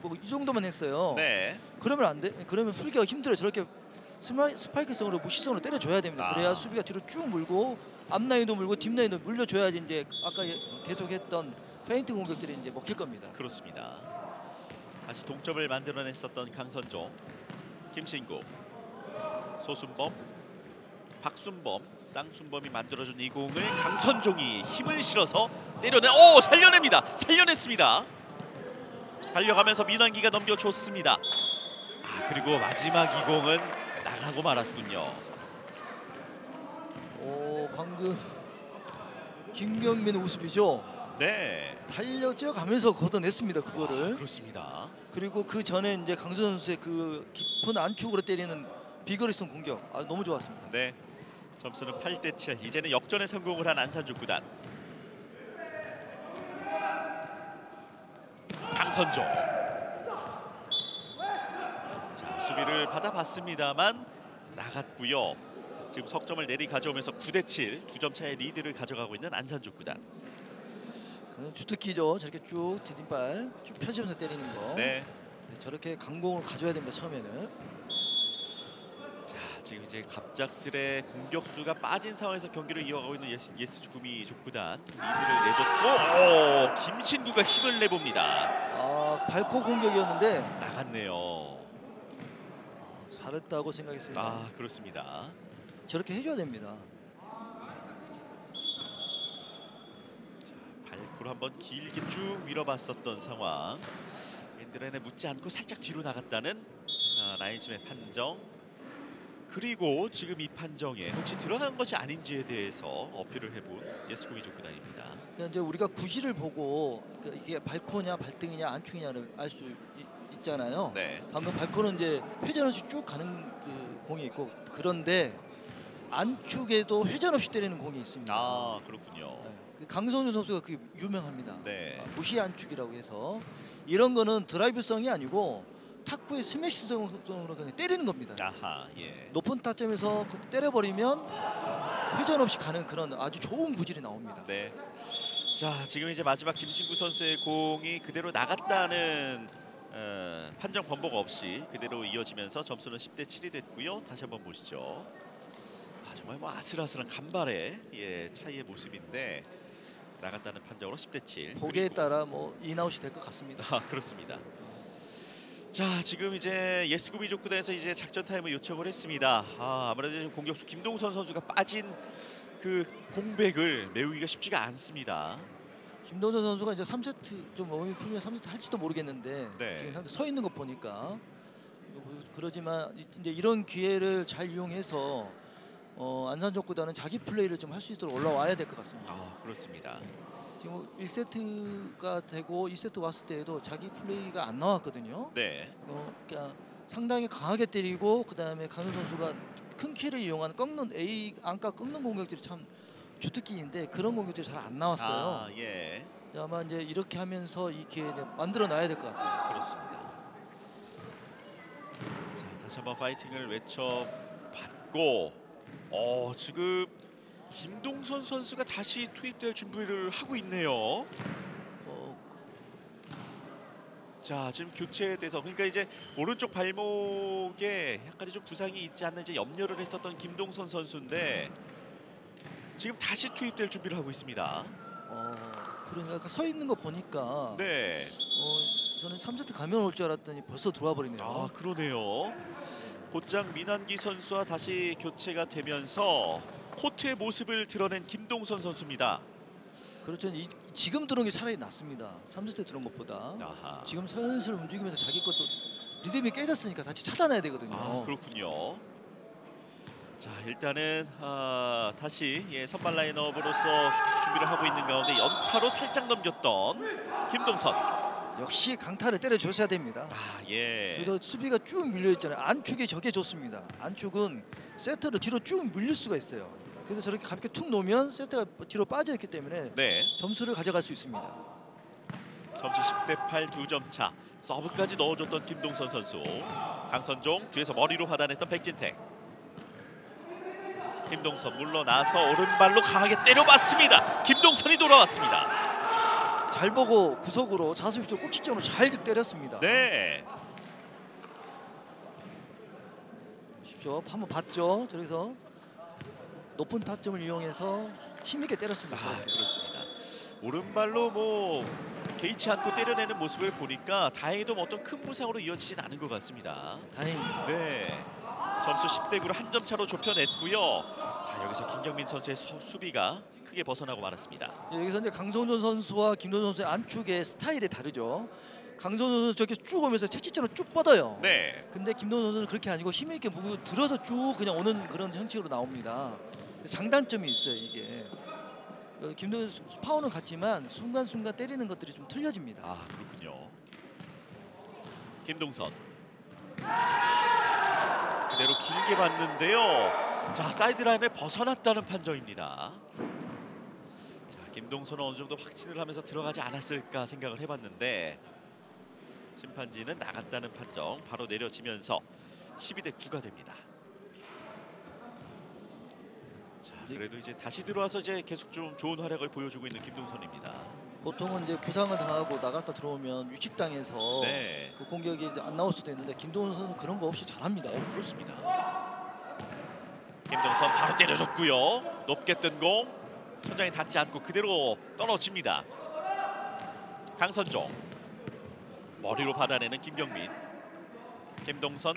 뭐 이 정도만 했어요. 네. 그러면 안 돼. 그러면 풀기가 힘들어요. 저렇게 스파이크성으로 무시성으로 때려줘야 됩니다. 그래야 수비가 뒤로 쭉 물고 앞라인도 물고 뒷라인도 물려줘야지 이제 아까 계속했던 페인트 공격들이 이제 먹힐 겁니다. 그렇습니다. 다시 동점을 만들어냈었던 강선종, 김신구, 소순범, 박순범, 쌍순범이 만들어준 이 공을 강선종이 힘을 실어서 살려냅니다. 살려냈습니다. 달려가면서 민환기가 넘겨줬습니다. 그리고 마지막 이 공은 나가고 말았군요. 방금 김경민 우습이죠. 네. 달려뛰어가면서 걷어냈습니다. 그거를. 그렇습니다. 그리고 그 전에 이제 강선 선수의 그 깊은 안축으로 때리는 비거리성 공격 너무 좋았습니다. 네. 점수는 8대7. 이제는 역전에 성공을 한 안산족구단. 강선종. 자, 수비를 받아봤습니다만 나갔고요. 지금 석점을 내리 가져오면서 9대7 2점 차의 리드를 가져가고 있는 안산족구단. 주특기죠. 저렇게 쭉 디딤발 쭉 펴지면서 때리는 거. 네. 저렇게 강공을 가져야 됩니다. 처음에는. 자, 지금 이제 갑작스레 공격수가 빠진 상황에서 경기를 이어가고 있는 예스구미 족구단. 리드를 내줬고 김신구가 힘을 내봅니다. 발코 공격이었는데 나갔네요. 잘했다고 생각했습니다. 그렇습니다. 저렇게 해줘야 됩니다. 발코로 한번 길게 쭉 밀어봤었던 상황. 엔드라인에 묻지 않고 살짝 뒤로 나갔다는 라인심의 판정. 그리고 지금 이 판정에 혹시 들어간 것이 아닌지에 대해서 어필을 해본 예스구미 족구단입니다. 그러니까 이제 우리가 구실을 보고 이게 발코냐 발등이냐 안축이냐를 알 수 있잖아요. 네. 방금 발코는 이제 회전 없이 쭉 가는 그 공이 있고 그런데 안축에도 회전 없이 때리는 공이 있습니다. 그렇군요. 네. 그 강성준 선수가 그게 유명합니다. 네. 무시 안축이라고 해서 이런 거는 드라이브성이 아니고 탁구의 스매시성으로 그냥 때리는 겁니다. 예. 높은 타점에서 때려버리면 회전 없이 가는 그런 아주 좋은 구질이 나옵니다. 네. 자, 지금 이제 마지막 김신구 선수의 공이 그대로 나갔다는 판정 번복 없이 그대로 이어지면서 점수는 10대7이 됐고요. 다시 한번 보시죠. 정말 뭐 아슬아슬한 간발의 차이의 모습인데 나갔다는 판정으로 10대7. 보기에 따라 뭐 인아웃이 될 것 같습니다. 그렇습니다. 자, 지금 이제 예스구미 족구단에서 이제 작전 타임을 요청을 했습니다. 아무래도 공격수 김동선 선수가 빠진 그 공백을 메우기가 쉽지가 않습니다. 김동선 선수가 이제 3세트 좀 몸이 풀리면 3세트 할지도 모르겠는데 네. 지금 상대 서 있는 거 보니까 그러지만 이제 이런 기회를 잘 이용해서 안산족구단은 자기 플레이를 좀 할 수 있도록 올라와야 될 것 같습니다. 그렇습니다. 지금 1세트가 되고 2세트 왔을 때에도 자기 플레이가 안 나왔거든요. 네. 그러니까 상당히 강하게 때리고 그다음에 강현 선수가 큰 키를 이용한 꺾는 A 안가 꺾는 공격들이 참 주특기인데 그런 공격들이 잘 안 나왔어요. 예. 아마 이제 이렇게 하면서 이 기회 만들어 놔야 될 것 같아요. 그렇습니다. 자, 다시 한번 파이팅을 외쳐봤고, 지금 김동선 선수가 다시 투입될 준비를 하고 있네요. 자, 지금 교체에 대해서 그러니까 이제 오른쪽 발목에 약간의 좀 부상이 있지 않는지 염려를 했었던 김동선 선수인데 지금 다시 투입될 준비를 하고 있습니다. 그러니까 서 있는 거 보니까 네. 저는 3세트 가면 올 줄 알았더니 벌써 들어와 버리네요. 그러네요. 곧장 민한기 선수와 다시 교체가 되면서 코트의 모습을 드러낸 김동선 선수입니다. 그렇죠. 지금 들어온 게 차라리 낫습니다. 3세트 들어온 것보다. 아하. 지금 슬슬 움직이면서 자기 것도 리듬이 깨졌으니까 다시 찾아내야 되거든요. 그렇군요. 자, 일단은 다시 선발 라인업으로서 준비를 하고 있는 가운데 연타로 살짝 넘겼던 김동선. 역시 강타를 때려줬어야 됩니다. 예. 그래서 수비가 쭉 밀려 있잖아요. 안축이 저게 좋습니다. 안축은 세트를 뒤로 쭉 밀릴 수가 있어요. 그래서 저렇게 가볍게 툭 놓으면 세트가 뒤로 빠져 있기 때문에 네. 점수를 가져갈 수 있습니다. 점수 10대 8 2점 차. 서브까지 넣어줬던 김동선 선수. 강선종 뒤에서 머리로 받아냈던 백진택. 김동선 물러나서 오른발로 강하게 때려봤습니다. 김동선이 돌아왔습니다. 잘 보고 구석으로 자수 위쪽 꼭지점으로 잘 때렸습니다. 네. 보십시오. 한번 봤죠. 저기서 높은 타점을 이용해서 힘있게 때렸습니다. 그렇습니다. 오른발로 개의치 않고 때려내는 모습을 보니까 다행히도 어떤 큰 부상으로 이어지진 않은 것 같습니다. 다행입니다. 네. 점수 10대 9로 한 점 차로 좁혀냈고요. 자, 여기서 김경민 선수의 수비가 크게 벗어나고 말았습니다. 여기서 이제 강성준 선수와 김도현 선수의 안축의 스타일이 다르죠. 강성준 선수 저렇게 쭉 오면서 채찍처럼 쭉 뻗어요. 네. 근데 김도현 선수는 그렇게 아니고 힘있게 들어서 쭉 그냥 오는 그런 형식으로 나옵니다. 장단점이 있어요, 이게. 김도현 파워는 같지만 순간순간 때리는 것들이 좀 틀려집니다. 그렇군요. 김동선. 그대로 길게 봤는데요. 자, 사이드라인을 벗어났다는 판정입니다. 자, 김동선은 어느 정도 확신을 하면서 들어가지 않았을까 생각을 해봤는데 심판진은 나갔다는 판정 바로 내려지면서 12대 9가 됩니다. 자, 그래도 이제 다시 들어와서 이제 계속 좀 좋은 활약을 보여주고 있는 김동선입니다. 보통은 이제 부상을 당하고 나갔다 들어오면 유축당해서 네. 그 공격이 이제 안 나올 수도 있는데 김동선 선수는 그런 거 없이 잘합니다. 그렇습니다. 김동선 바로 때려줬고요. 높게 뜬 공 천장에 닿지 않고 그대로 떨어집니다. 강선종 머리로 받아내는 김경민. 김동선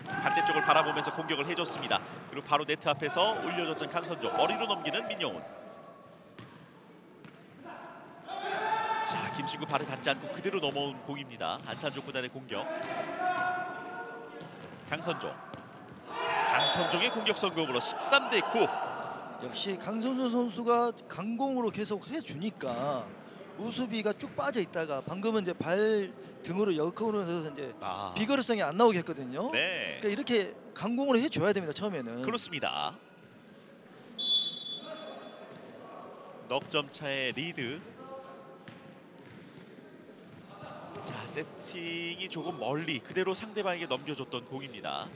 반대쪽을 바라보면서 공격을 해줬습니다. 그리고 바로 네트 앞에서 올려줬던 강선종 머리로 넘기는 민영훈. 자, 김신구 발에 닿지 않고 그대로 넘어온 공입니다. 안산족구단의 공격. 강선종의 공격 성공으로 13대 9. 역시 강선준 선수가 강공으로 계속 해주니까 우수비가 쭉 빠져 있다가 방금은 이제 발 등으로 역으로 해서 이제 비거리성이 안 나오게 했거든요. 네. 그러니까 이렇게 강공으로 해줘야 됩니다. 처음에는. 그렇습니다. 넉 점 차의 리드. 자, 세팅이 조금 멀리 그대로 상대방에게 넘겨줬던 공입니다.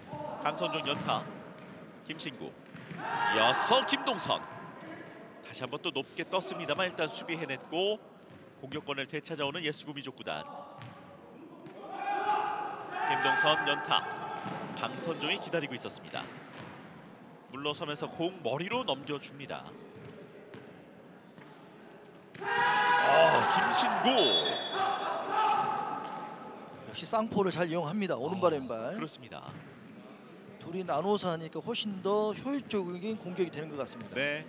강선종 연타. 김신구. 이어서 김동선. 다시 한번 또 높게 떴습니다만 일단 수비 해냈고 공격권을 되찾아오는 예수구미족구단. 김동선 연타. 강선종이 기다리고 있었습니다. 물러서면서 공 머리로 넘겨줍니다. 김신구. 역시 쌍포를 잘 이용합니다. 오른발 왼발. 그렇습니다. 둘이 나눠서 하니까 훨씬 더 효율적인 공격이 되는 것 같습니다. 네.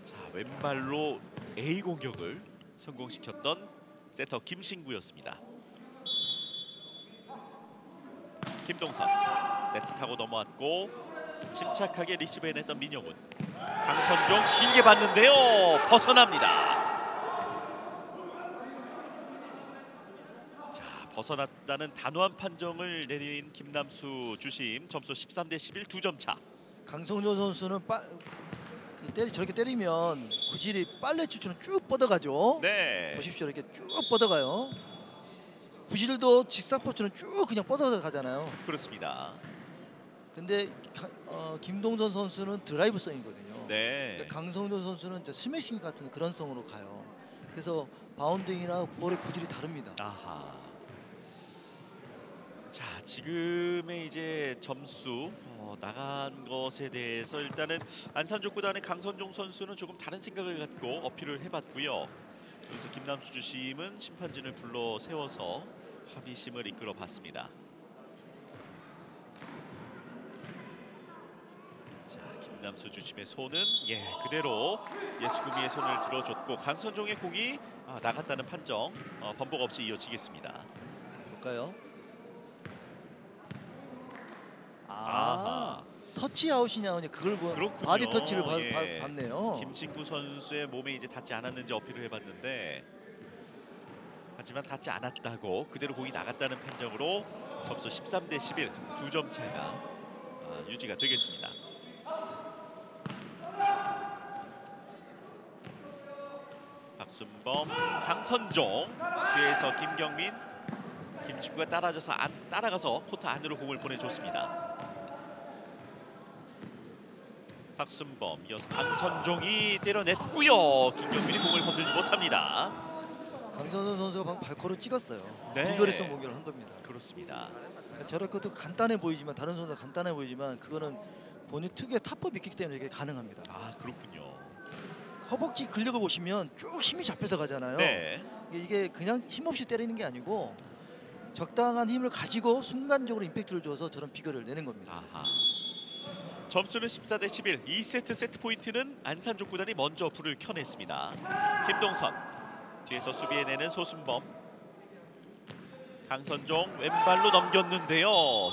자, 왼발로 A 공격을 성공시켰던 세터 김신구였습니다. 김동선 네트 타고 넘어왔고 침착하게 리시브 해냈던 민영훈. 강선종 길게 봤는데요. 벗어납니다. 자, 벗어났다는 단호한 판정을 내린 김남수 주심. 점수 13대11 2점 차. 강성조 선수는 저렇게 때리면 구질이 빨래 추처럼 쭉 뻗어가죠. 네. 보십시오, 이렇게 쭉 뻗어가요. 구질도 직사포처럼 쭉 그냥 뻗어가잖아요. 그렇습니다. 근데 김동선 선수는 드라이브성이거든요. 네. 그러니까 강성조 선수는 이제 스매싱 같은 그런 성으로 가요. 그래서 바운딩이나 볼의 구질이 다릅니다. 아하. 자, 지금의 이제 점수 나간 것에 대해서 일단은 안산족구단의 강선종 선수는 조금 다른 생각을 갖고 어필을 해봤고요. 그래서 김남수 주심은 심판진을 불러 세워서 합의심을 이끌어봤습니다. 자, 김남수 주심의 손은 그대로 예수구미의 손을 들어줬고 강선종의 공이 나갔다는 판정 번복 없이 이어지겠습니다. 볼까요? 아하. 터치아웃이냐 그걸 그렇군요. 바디 터치를 봤네요. 김진구 선수의 몸에 이제 닿지 않았는지 어필을 해봤는데 하지만 닿지 않았다고 그대로 공이 나갔다는 판정으로 점수 13대11 2점 차가 유지가 되겠습니다. 박순범, 강선종 뒤에서 김경민, 김진구가 따라가서 코트 안으로 공을 보내줬습니다. 박순범 이어서 강선종이 때려냈고요. 김경민이 공을 건들지 못합니다. 강선종 선수가 방금 발코를 찍었어요. 네. 비거리성 공격을 한 겁니다. 그렇습니다. 저럴 것도 간단해 보이지만 다른 선수가 간단해 보이지만 그거는 본인 특유의 타법이 있기 때문에 이게 가능합니다. 아, 그렇군요. 허벅지 근력을 보시면 쭉 힘이 잡혀서 가잖아요. 네. 이게 그냥 힘없이 때리는 게 아니고 적당한 힘을 가지고 순간적으로 임팩트를 줘서 저런 비거리를 내는 겁니다. 아하. 점수는 14대11. 2세트 세트 포인트는 안산족구단이 먼저 불을 켜냈습니다. 김동선 뒤에서 수비해내는 소순범. 강선종 왼발로 넘겼는데요.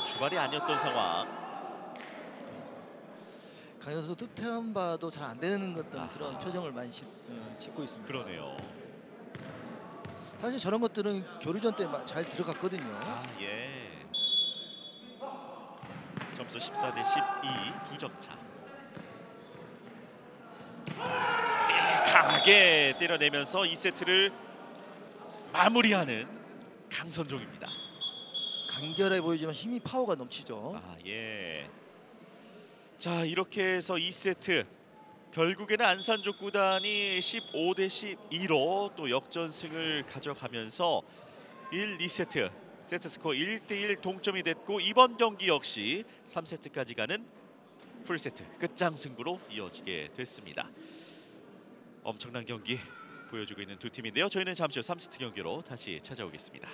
주발이 아니었던 상황. 강선수 뜻한 바도 잘 안 되는 그런 표정을 많이 짓고 있습니다. 그러네요. 사실 저런 것들은 교류전 때 잘 들어갔거든요. 예. 점수 14대12 2점 차. 강하게 때려내면서 2세트를 마무리하는 강선종입니다. 간결해 보이지만 힘이 파워가 넘치죠. 예. 자, 이렇게 해서 2세트 결국에는 안산족구단이 15대12로 또 역전승을 가져가면서 1, 2세트 세트스코어 1대1 동점이 됐고 이번 경기 역시 3세트까지 가는 풀세트 끝장 승부로 이어지게 됐습니다. 엄청난 경기 보여주고 있는 두 팀인데요. 저희는 잠시 후 3세트 경기로 다시 찾아오겠습니다.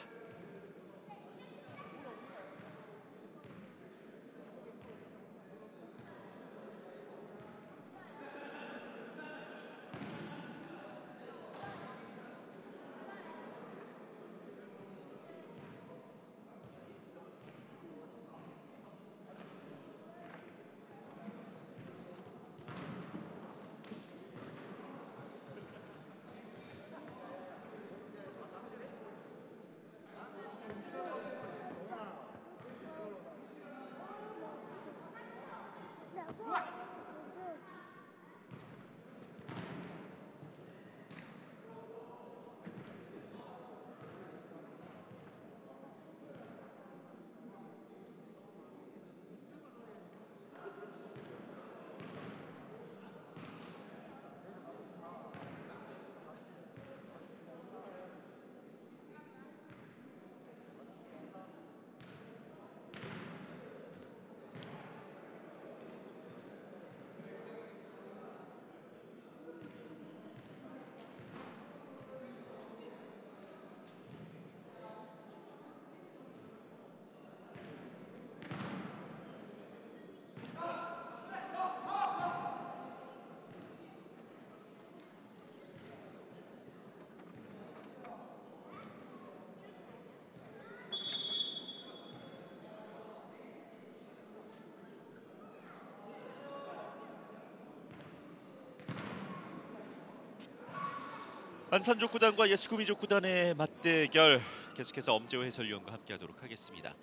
안산족 구단과 예스구미족 구단의 맞대결 계속해서 엄재호 해설위원과 함께하도록 하겠습니다.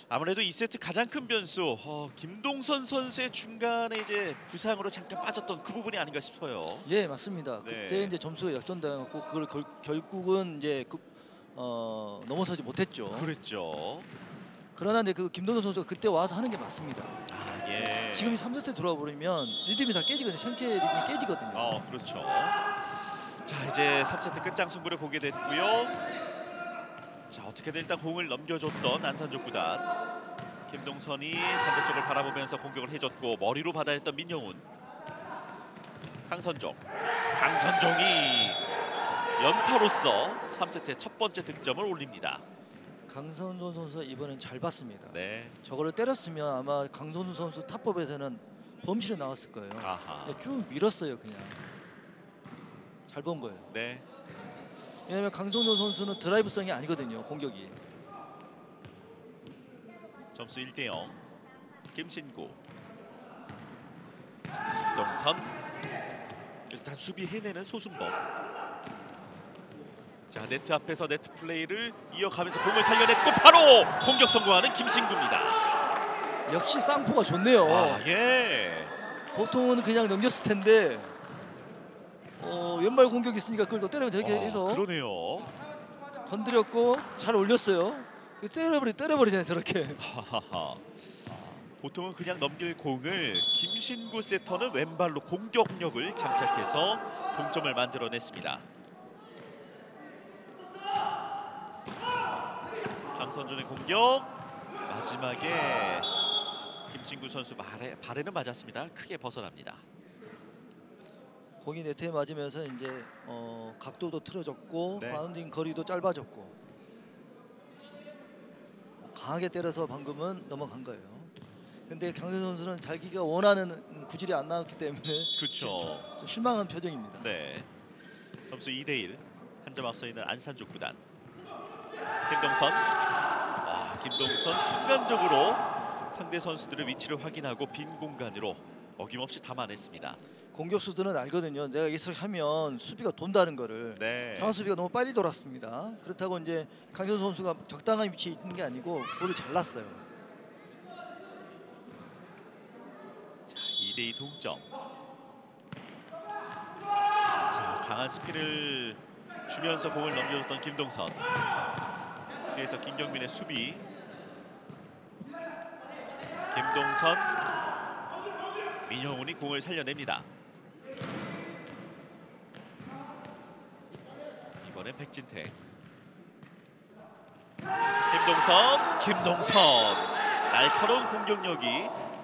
아무래도 2세트 가장 큰 변수 김동선 선수의 중간에 이제 부상으로 잠깐 빠졌던 그 부분이 아닌가 싶어요. 예, 맞습니다. 네. 그때 이제 점수가 역전당했고 그걸 결국은 이제 넘어서지 못했죠. 그랬죠. 그러나 이제 그 김동선 선수가 그때 와서 하는 게 맞습니다. 아, 예. 지금 3세트 들어와 버리면 리듬이 다 깨지거든요. 생체 리듬이 깨지거든요. 그렇죠. 자, 이제 3세트 끝장 승부를 보게 됐고요. 자, 어떻게든 일단 공을 넘겨줬던 안산족 구단. 김동선이 반대쪽을 바라보면서 공격을 해줬고 머리로 받아냈던 민영훈. 강선종. 강선종이 연타로서 3세트의 첫 번째 득점을 올립니다. 강선종 선수가 이번엔 잘 봤습니다. 네. 저거를 때렸으면 아마 강선종 선수 탑법에서는 범실에 나왔을 거예요. 아하. 쭉 밀었어요, 그냥. 잘 본 거예요. 네. 왜냐하면 강선종 선수는 드라이브성이 아니거든요, 공격이. 점수 1대0. 김신구. 김동선. 일단 수비 해내는 소순범. 자, 네트 앞에서 네트 플레이를 이어가면서 공을 살려냈고 바로 공격 성공하는 김신구입니다. 역시 쌍포가 좋네요. 예. 보통은 그냥 넘겼을 텐데 왼발 공격이 있으니까 그걸 또 때리면 되게 해서 그러네요. 건드렸고 잘 올렸어요. 때려버리잖아요, 저렇게. 보통은 그냥 넘길 공을 김신구 세터는 왼발로 공격력을 장착해서 동점을 만들어냈습니다. 강선준의 공격. 마지막에 김신구 선수 발에는 맞았습니다. 크게 벗어납니다. 공이 네트에 맞으면서 이제 각도도 틀어졌고 네. 바운딩 거리도 짧아졌고 강하게 때려서 방금은 넘어간 거예요. 근데 강선 선수는 자기가 원하는 구질이 안 나왔기 때문에 그렇죠. 좀 실망한 표정입니다. 네. 점수 2대1. 한 점 앞서 있는 안산족 구단. 김동선. 김동선 순간적으로 상대 선수들의 위치를 확인하고 빈 공간으로 어김없이 담아냈습니다. 공격수들은 알거든요. 내가 이렇게 하면 수비가 돈다는 거를. 네. 상하 수비가 너무 빨리 돌았습니다. 그렇다고 이제 강선 선수가 적당한 위치에 있는 게 아니고 볼을 잘랐어요. 자, 2대2 동점. 자, 강한 스피를 주면서 공을 넘겨줬던 김동선. 그래서 김경민의 수비. 김동선. 민영훈이 공을 살려냅니다. 이번엔 백진택. 김동선. 날카로운 공격력이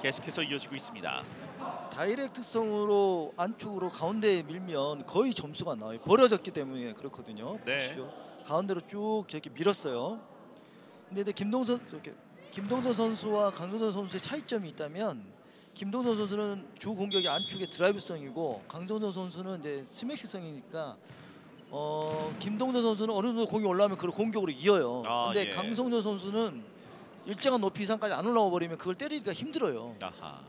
계속해서 이어지고 있습니다. 다이렉트성으로 안쪽으로 가운데에 밀면 거의 점수가 나와요. 벌어졌기 때문에 그렇거든요. 네. 보시죠. 가운데로 쭉 저렇게 밀었어요. 근데 김동선 선수와 강선호 선수의 차이점이 있다면 김동선 선수는 주 공격이 안쪽에 드라이브성이고 강선호 선수는 이제 스매시성이니까 김동선 선수는 어느 정도 공이 올라오면 그걸 공격으로 이어요. 근데 예. 강성준 선수는 일정한 높이 이상까지 안 올라와 버리면 그걸 때리기가 힘들어요. 아하.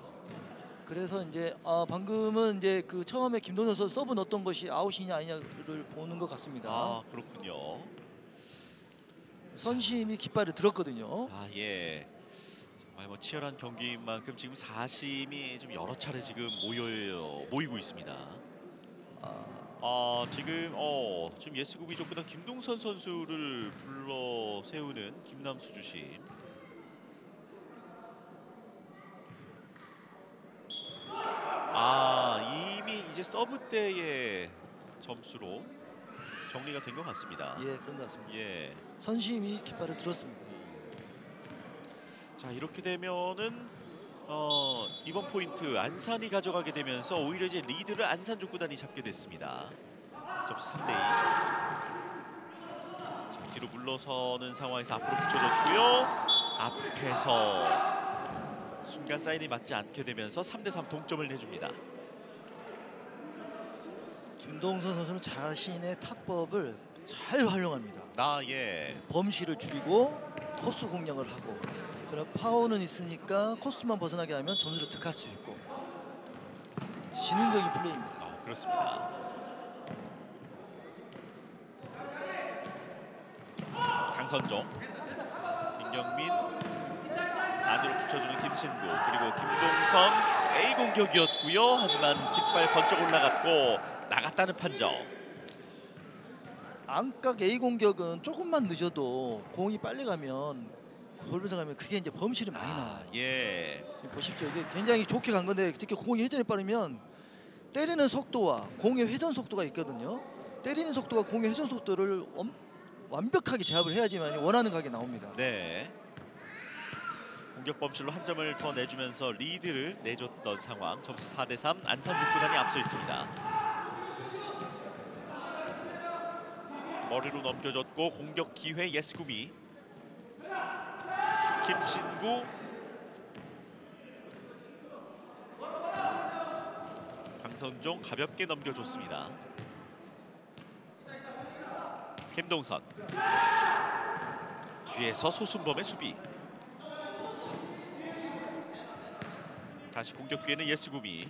그래서 이제 방금은 이제 그 처음에 김동선 선수 서브 넣었던 것이 아웃이냐 아니냐를 보는 것 같습니다. 그렇군요. 선심이 깃발을 들었거든요. 예. 정말 치열한 경기인 만큼 지금 사심이 좀 여러 차례 지금 모이고 있습니다. 지금 예스구미족 구단 김동선 선수를 불러 세우는 김남수 주심. 이미 이제 서브 때의 점수로 정리가 된 것 같습니다. 예, 그런 것 같습니다. 예. 선심이 깃발을 들었습니다. 자, 이렇게 되면은 이번 포인트 안산이 가져가게 되면서 오히려 이제 리드를 안산족 구단이 잡게 됐습니다. 점수 3대2. 자, 뒤로 물러서는 상황에서 앞으로 붙여줬고요. 앞에서 순간 사인이 맞지 않게 되면서 3대3 동점을 내줍니다. 김동선 선수는 자신의 탑법을 잘 활용합니다. 예. 범실을 줄이고 코스 공략을 하고 그런 파워는 있으니까 코스만 벗어나게 하면 점수를 득할 수 있고 지능적인 플레이입니다. 그렇습니다. 강선종, 김경민 안으로 붙여주는 김신구, 그리고 김동선 A 공격이었고요. 하지만 깃발 번쩍 올라갔고 나갔다는 판정. 안각 A 공격은 조금만 늦어도 공이 빨리 가면 돌면서 가면 그게 이제 범실이 많이 나와요. 예. 지금 보십시오. 이게 굉장히 좋게 간 건데 특히 공이 회전이 빠르면 때리는 속도와 공의 회전 속도가 있거든요. 때리는 속도와 공의 회전 속도를 완벽하게 제압을 해야지만 원하는 각이 나옵니다. 네. 공격 범실로 한 점을 더 내주면서 리드를 내줬던 상황. 점수 4대3 안산 육구단이 앞서 있습니다. 머리로 넘겨줬고 공격 기회 예스구미. 김신구. 강선종 가볍게 넘겨줬습니다. 김동선. 뒤에서 소순범의 수비. 다시 공격 기회는 예스구미.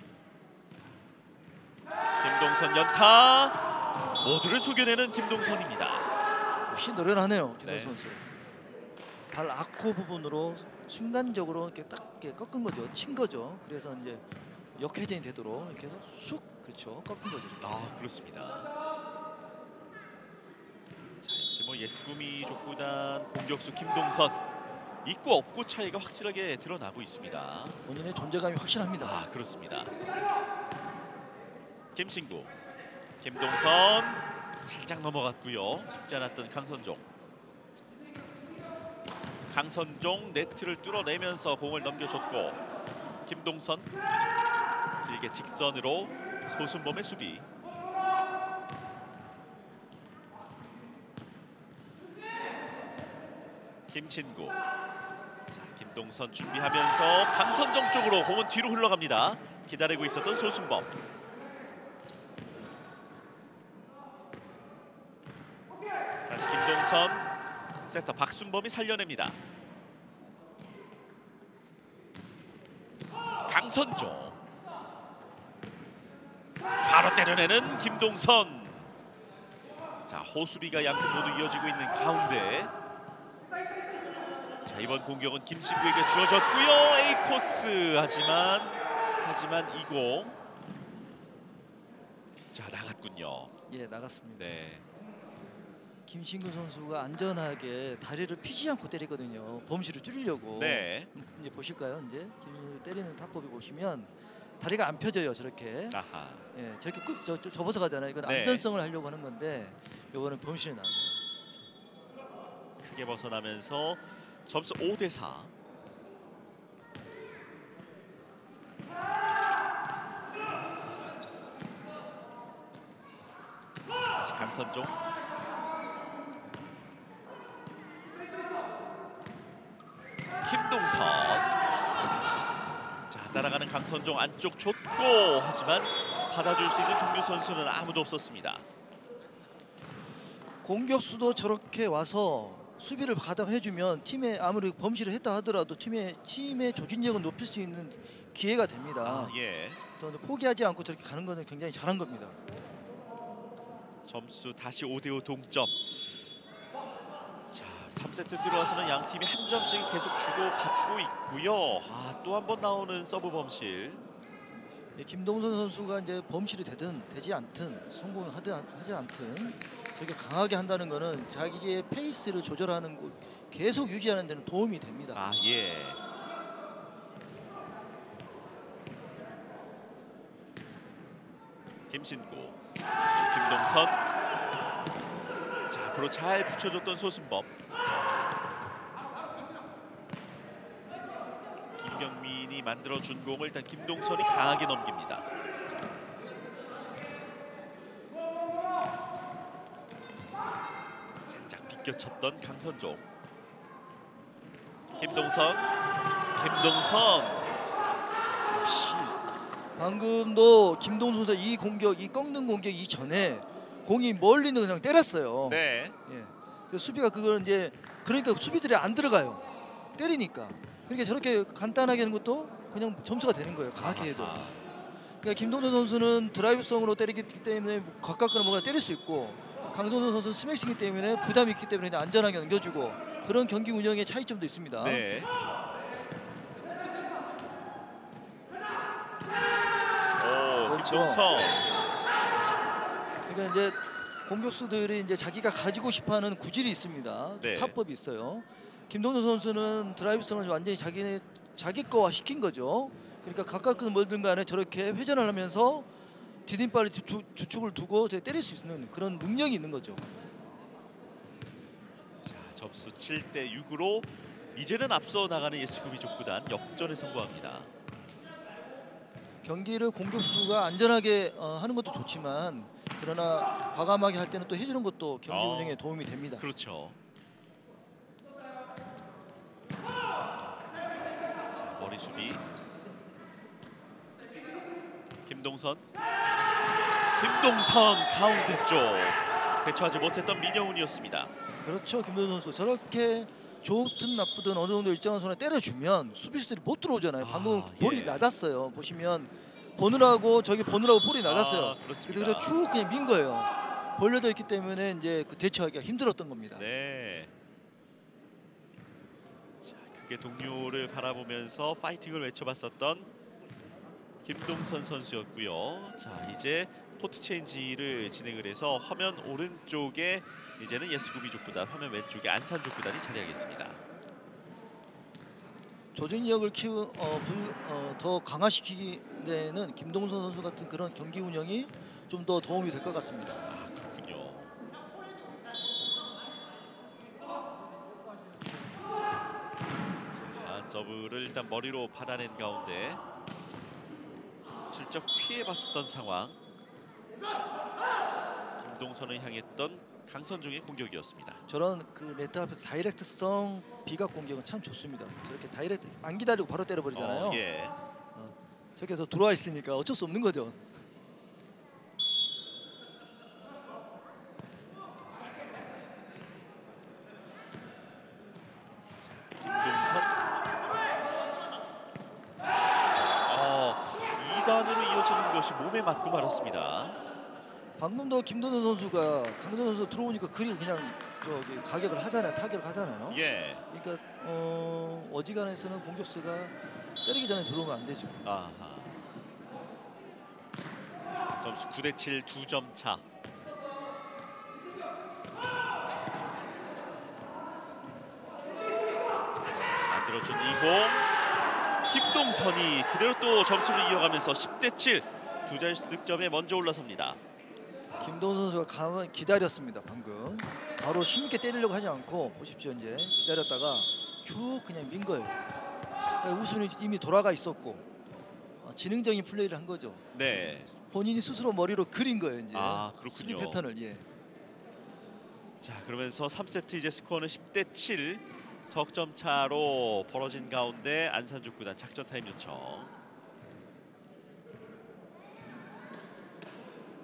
김동선 연타. 모두를 속여내는 김동선입니다. 역시 노련하네요. 김동선 네. 선수. 발 아코 부분으로 순간적으로 이렇게 딱 이렇게 꺾은 거죠. 친 거죠. 그래서 이제 역회전이 되도록 이렇게 해서 쑥 그렇죠. 꺾은 거죠. 이렇게. 아, 그렇습니다. 자, 역시 뭐 예스구미 족구단 공격수 김동선 있고 없고 차이가 확실하게 드러나고 있습니다. 본인의 존재감이 확실합니다. 아, 그렇습니다. 김신구, 김동선 살짝 넘어갔고요. 쉽지 않았던 강선종. 강선종 네트를 뚫어내면서 공을 넘겨줬고 김동선 길게 직선으로 소순범의 수비. 김신구. 자, 김동선 준비하면서 강선종 쪽으로 공은 뒤로 흘러갑니다. 기다리고 있었던 소순범. 다시 김동선. 세터 박순범이 살려냅니다. 강선종. 바로 때려내는 김동선. 자, 호수비가 양팀 모두 이어지고 있는 가운데. 자, 이번 공격은 김신구에게 주어졌고요. A 코스. 하지만 이공. 자, 나갔군요. 예, 나갔습니다. 네. 김신구 선수가 안전하게 다리를 피지 않고 때리거든요. 범실을 줄이려고. 네. 이제 보실까요? 이제 김신구 때리는 타법이 보시면 다리가 안 펴져요. 저렇게. 아하. 예, 저렇게 꾹 접어서 가잖아요. 이건 네. 안전성을 하려고 하는 건데 요거는 범실이 나옵니다. 크게 벗어나면서 점수 5대4. 다시 강선종. 김동선. 자, 따라가는 강선종 안쪽 줬고 하지만 받아줄 수 있는 동료 선수는 아무도 없었습니다. 공격수도 저렇게 와서 수비를 받아해주면 팀에 아무리 범실을 했다 하더라도 팀의 조직력을 높일 수 있는 기회가 됩니다. 아, 예. 그래서 포기하지 않고 저렇게 가는 거는 굉장히 잘한 겁니다. 점수 다시 5대5 동점. 자, 3세트 들어와서는 양 팀이 한 점씩 계속 주고받고 있고요. 아, 또 한 번 나오는 서브 범실. 예, 김동선 선수가 이제 범실이 되든 되지 않든 성공하든 하지 않든 저렇게 강하게 한다는 거는 자기의 페이스를 조절하는 거 계속 유지하는 데는 도움이 됩니다. 아, 예. 김신구, 김동선. 자, 앞으로 잘 붙여줬던 소순범. 김경민이 만들어준 공을 일단 김동선이 강하게 넘깁니다. 살짝 비껴쳤던 강선종. 김동선. 방금도 김동선 선수 이 공격, 이 꺾는 공격 이전에 공이 멀리는 그냥 때렸어요. 네. 예. 그 수비가 그걸 이제 그러니까 수비들이 안 들어가요. 때리니까. 그러니까 저렇게 간단하게 하는 것도 그냥 점수가 되는 거예요. 강하게 해도. 그러니까 김동선 선수는 드라이브성으로 때리기 때문에 가깝거나 뭔가 때릴 수 있고 강선호 선수는 스매싱이기 때문에 부담이 있기 때문에 그냥 안전하게 넘겨주고 그런 경기 운영의 차이점도 있습니다. 네. 오, 그렇죠. 김동선. 그러니까 이제 공격수들이 이제 자기가 가지고 싶어하는 구질이 있습니다. 네. 타법이 있어요. 김동선 선수는 드라이브성을 완전히 자기 거화 시킨 거죠. 그러니까 가깝든 멀든 간에 저렇게 회전을 하면서 디딤발에 주축을 두고 때릴 수 있는 그런 능력이 있는 거죠. 자, 점수 7대 6으로 이제는 앞서 나가는 예스구비 족구단 역전에 성공합니다. 경기를 공격수가 안전하게 하는 것도 좋지만 그러나 과감하게 할 때는 또 해주는 것도 경기 운영에 도움이 됩니다. 그렇죠. 자, 머리 수비. 김동선 가운데 쪽 대처하지 못했던 민영훈이었습니다. 그렇죠. 김동선 선수 저렇게 좋든 나쁘든 어느 정도 일정한 선에 때려주면 수비수들이 못 들어오잖아요. 방금 볼이 예. 낮았어요. 보시면 보느라고 볼이 낮았어요. 그렇습니다. 그래서 쭉 그냥 민 거예요. 벌려져 있기 때문에 이제 그 대처하기가 힘들었던 겁니다. 네. 자, 크게 동료를 바라보면서 파이팅을 외쳐봤었던 김동선 선수였고요. 자, 이제 포트 체인지를 진행을 해서 화면 오른쪽에 이제는 예스구비 족구단, 화면 왼쪽에 안산 족구단이 자리하겠습니다. 조직력을 더 강화시키기 데는 김동선 선수 같은 그런 경기 운영이 좀 더 도움이 될 것 같습니다. 아, 그렇군요. 자, 서브를 일단 머리로 받아낸 가운데 슬쩍 피해봤었던 상황. 김동선을 향했던 강선중의 공격이었습니다. 저런 그 네트 앞에서 다이렉트성 비각 공격은 참 좋습니다. 저렇게 다이렉트 안 기다리고 바로 때려버리잖아요. 예. 저렇게 더 들어와 있으니까 어쩔 수 없는 거죠. 김동선. 2단으로 이어지는 것이 몸에 맞고 말았습니다. 방금도 김동선 선수가 강선 선수 들어오니까 그리고 그냥 저기 가격을 하잖아요. 타격을 하잖아요. 예. 그러니까 어지간해서는 공격수가 때리기 전에 들어오면 안 되죠. 아하. 점수 9대 7, 2점 차. 만들어준 이공. 김동선이 그대로 또 점수를 이어가면서 10대 7, 두 자릿수 득점에 먼저 올라섭니다. 김동선 선수가 가만 기다렸습니다. 방금 바로 힘있게 때리려고 하지 않고 보십시오. 이제 기다렸다가 쭉 그냥 민 거예요. 그러니까 우순이 이미 돌아가 있었고 지능적인 플레이를 한 거죠. 네. 본인이 스스로 머리로 그린 거예요. 이제 그렇군요. 수비 패턴을. 예. 자, 그러면서 3세트 이제 스코어는 10대 7, 석점 차로 벌어진 가운데 안산 족구단 작전 타임 요청.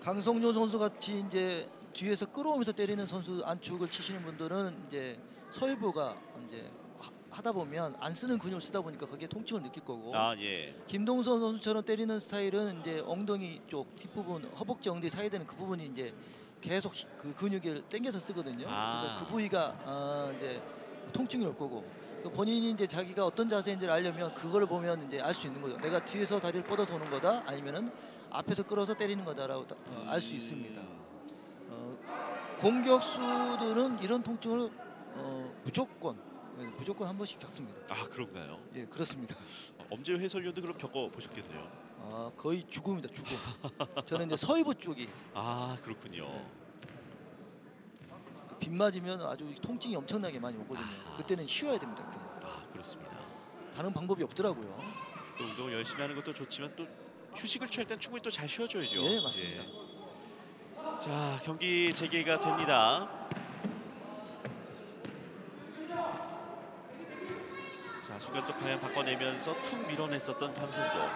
강성준 선수 같이 이제 뒤에서 끌어오면서 때리는 선수 안축을 치시는 분들은 이제 서해부가 이제 하다 보면 안 쓰는 근육을 쓰다 보니까 거기에 통증을 느낄 거고. 예. 김동선 선수처럼 때리는 스타일은 이제 엉덩이 쪽 뒷부분, 허벅지 엉덩이 사이에 되는 그 부분이 이제 계속 그 근육을 당겨서 쓰거든요. 그래서 그 부위가 이제 통증이 올 거고. 본인이 이제 자기가 어떤 자세인지를 알려면 그거를 보면 이제 알 수 있는 거죠. 내가 뒤에서 다리를 뻗어서 오는 거다, 아니면은 앞에서 끌어서 때리는 거다라고 알 수 있습니다. 공격수들은 이런 통증을 무조건 한 번씩 겪습니다. 그런가요? 예, 그렇습니다. 엄재호 해설위원도 그럼 겪어보셨겠네요. 거의 죽음입니다. 죽음. 저는 이제 서해부 쪽이. 그렇군요. 빗 맞으면 아주 통증이 엄청나게 많이 오거든요. 그때는 쉬어야 됩니다. 그냥. 그렇습니다. 다른 방법이 없더라고요. 또 운동 열심히 하는 것도 좋지만 또 휴식을 취할 땐 충분히 또 잘 쉬어줘야죠. 예, 맞습니다. 자, 경기 재개가 됩니다. 자, 순간 또 방향 바꿔내면서 툭 밀어냈었던 강선종.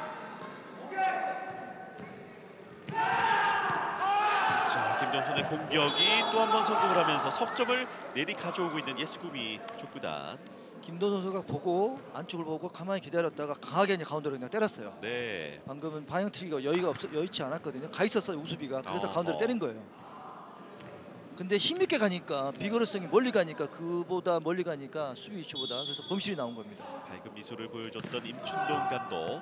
자, 김동선의 공격이 또 한 번 성공을 하면서 석점을 내리 가져오고 있는 예스구비 족구단. 김도선 선수가 보고 안쪽을 보고 가만히 기다렸다가 강하게 이제 가운데로 그냥 때렸어요. 네. 방금은 방향 트리가 여의치 않았거든요. 가 있었어요, 우수비가. 그래서 가운데로 때린 거예요. 근데 힘있게 가니까 비거리성이 멀리 가니까 그보다 멀리 가니까 수비 위치보다 그래서 범실이 나온 겁니다. 밝은 미소를 보여줬던 임춘동 감독.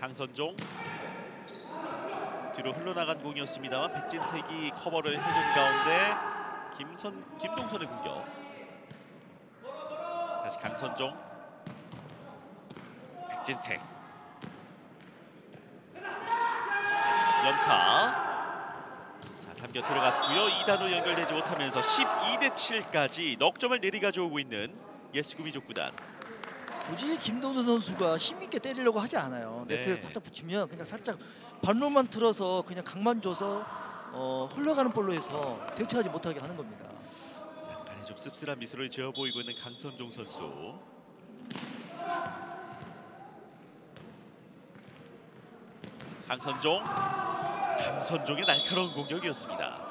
강선종 뒤로 흘러나간 공이었습니다만 백진택이 커버를 해준 가운데 김동선의 공격. 다시 강선종, 백진택, 연타. 자, 담겨 들어갔고요. 2단으로 연결되지 못하면서 12대 7까지 넉점을 내리가져오고 있는 예스구미 족구단. 굳이 김동선 선수가 힘있게 때리려고 하지 않아요. 네. 네트에 바짝 붙이면 그냥 살짝 발로만 틀어서 그냥 각만 줘서 흘러가는 볼로 해서 대처하지 못하게 하는 겁니다. 약간의 좀 씁쓸한 미소를 지어 보이고 있는 강선종 선수. 강선종의 날카로운 공격이었습니다.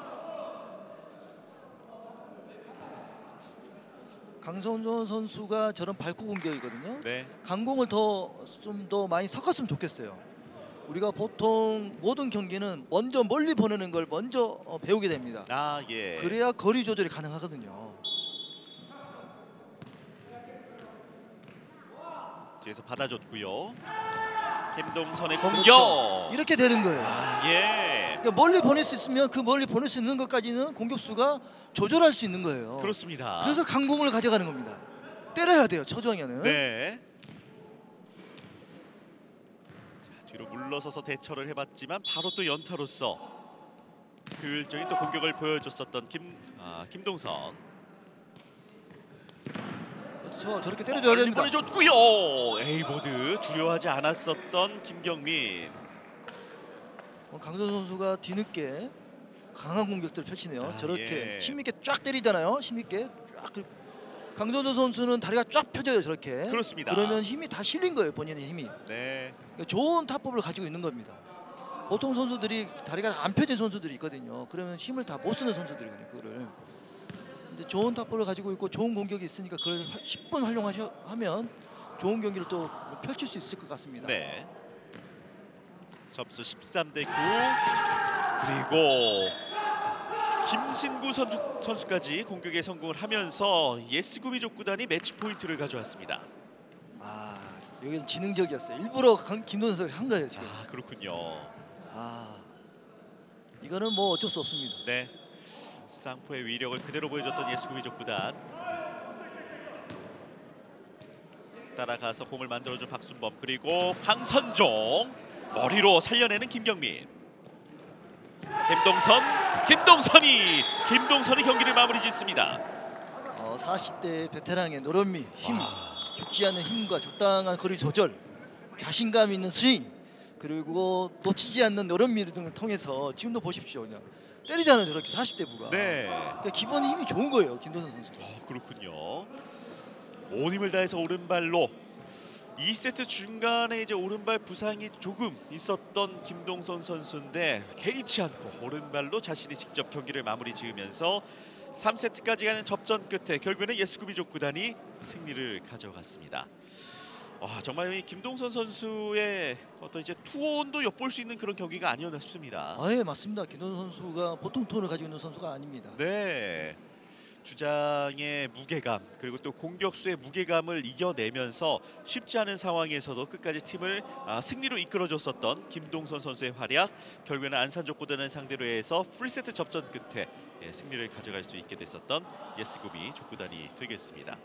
강선종 선수가 저런 발코 공격이거든요. 네. 강공을 좀 더 많이 섞었으면 좋겠어요. 우리가 보통 모든 경기는 먼저 멀리 보내는 걸 먼저 배우게 됩니다. 아, 예. 그래야 거리 조절이 가능하거든요. 뒤에서 받아줬고요. 김동선의 공격. 그렇죠. 이렇게 되는 거예요. 아, 예. 그러니까 멀리 보낼 수 있으면 그 멀리 보낼 수 있는 것까지는 공격수가 조절할 수 있는 거예요. 그렇습니다. 그래서 강공을 가져가는 겁니다. 때려야 돼요. 초중하면은. 네. 자, 뒤로 물러서서 대처를 해봤지만 바로 또 연타로서 효율적인 또 공격을 보여줬었던 김동선. 그렇죠. 저렇게 때려줘야 됩니다. 보내줬고요. 에이보드 두려워하지 않았었던 김경민. 강선 선수가 뒤늦게 강한 공격들을 펼치네요. 아, 저렇게 예. 힘있게 쫙 때리잖아요. 힘있게 쫙. 강선호 선수는 다리가 쫙 펴져요. 저렇게. 그렇습니다. 그러면 힘이 다 실린 거예요. 본인의 힘이. 네. 그러니까 좋은 타법을 가지고 있는 겁니다. 보통 선수들이 다리가 안 펴진 선수들이 있거든요. 그러면 힘을 다 못 쓰는 선수들이거든요. 그거를. 근데 좋은 타법을 가지고 있고 좋은 공격이 있으니까 그걸 10분 활용하면 좋은 경기를 또 펼칠 수 있을 것 같습니다. 네. 점수 13대 9. 그리고 김신구 선수까지 공격에 성공을 하면서 예스구미 족구단이 매치 포인트를 가져왔습니다. 아, 여기는 지능적이었어요. 일부러 김동선 선수가 한 거예요, 지금. 아, 그렇군요. 아, 이거는 뭐 어쩔 수 없습니다. 네. 쌍포의 위력을 그대로 보여줬던 예스구미 족구단. 따라가서 공을 만들어준 박순범, 그리고 강선종, 머리로 살려내는 김경민. 김동선이 경기를 마무리 짓습니다. 40대 베테랑의 노련미, 힘, 죽지 않는 힘과 적당한 거리 조절, 자신감 있는 스윙, 그리고 놓치지 않는 노련미 등을 통해서 지금도 보십시오. 그냥 때리잖아요. 저렇게 40대 부가. 네. 그러니까 기본 힘이 좋은 거예요. 김동선 선수가. 그렇군요. 온 힘을 다해서 오른발로 2세트 중간에 이제 오른발 부상이 조금 있었던 김동선 선수인데 개의치 않고 오른발로 자신이 직접 경기를 마무리 지으면서 3세트까지 가는 접전 끝에 결국에는 예스구미 족구단이 승리를 가져갔습니다. 정말 이 김동선 선수의 어떤 이제 투혼도 엿볼 수 있는 그런 경기가 아니었나 싶습니다. 예, 맞습니다. 김동선 선수가 보통 톤을 가지고 있는 선수가 아닙니다. 네. 주장의 무게감, 그리고 또 공격수의 무게감을 이겨내면서 쉽지 않은 상황에서도 끝까지 팀을 승리로 이끌어줬었던 김동선 선수의 활약, 결국에는 안산족구단을 상대로 해서 풀세트 접전 끝에 승리를 가져갈 수 있게 됐었던 예스구미 족구단이 되겠습니다.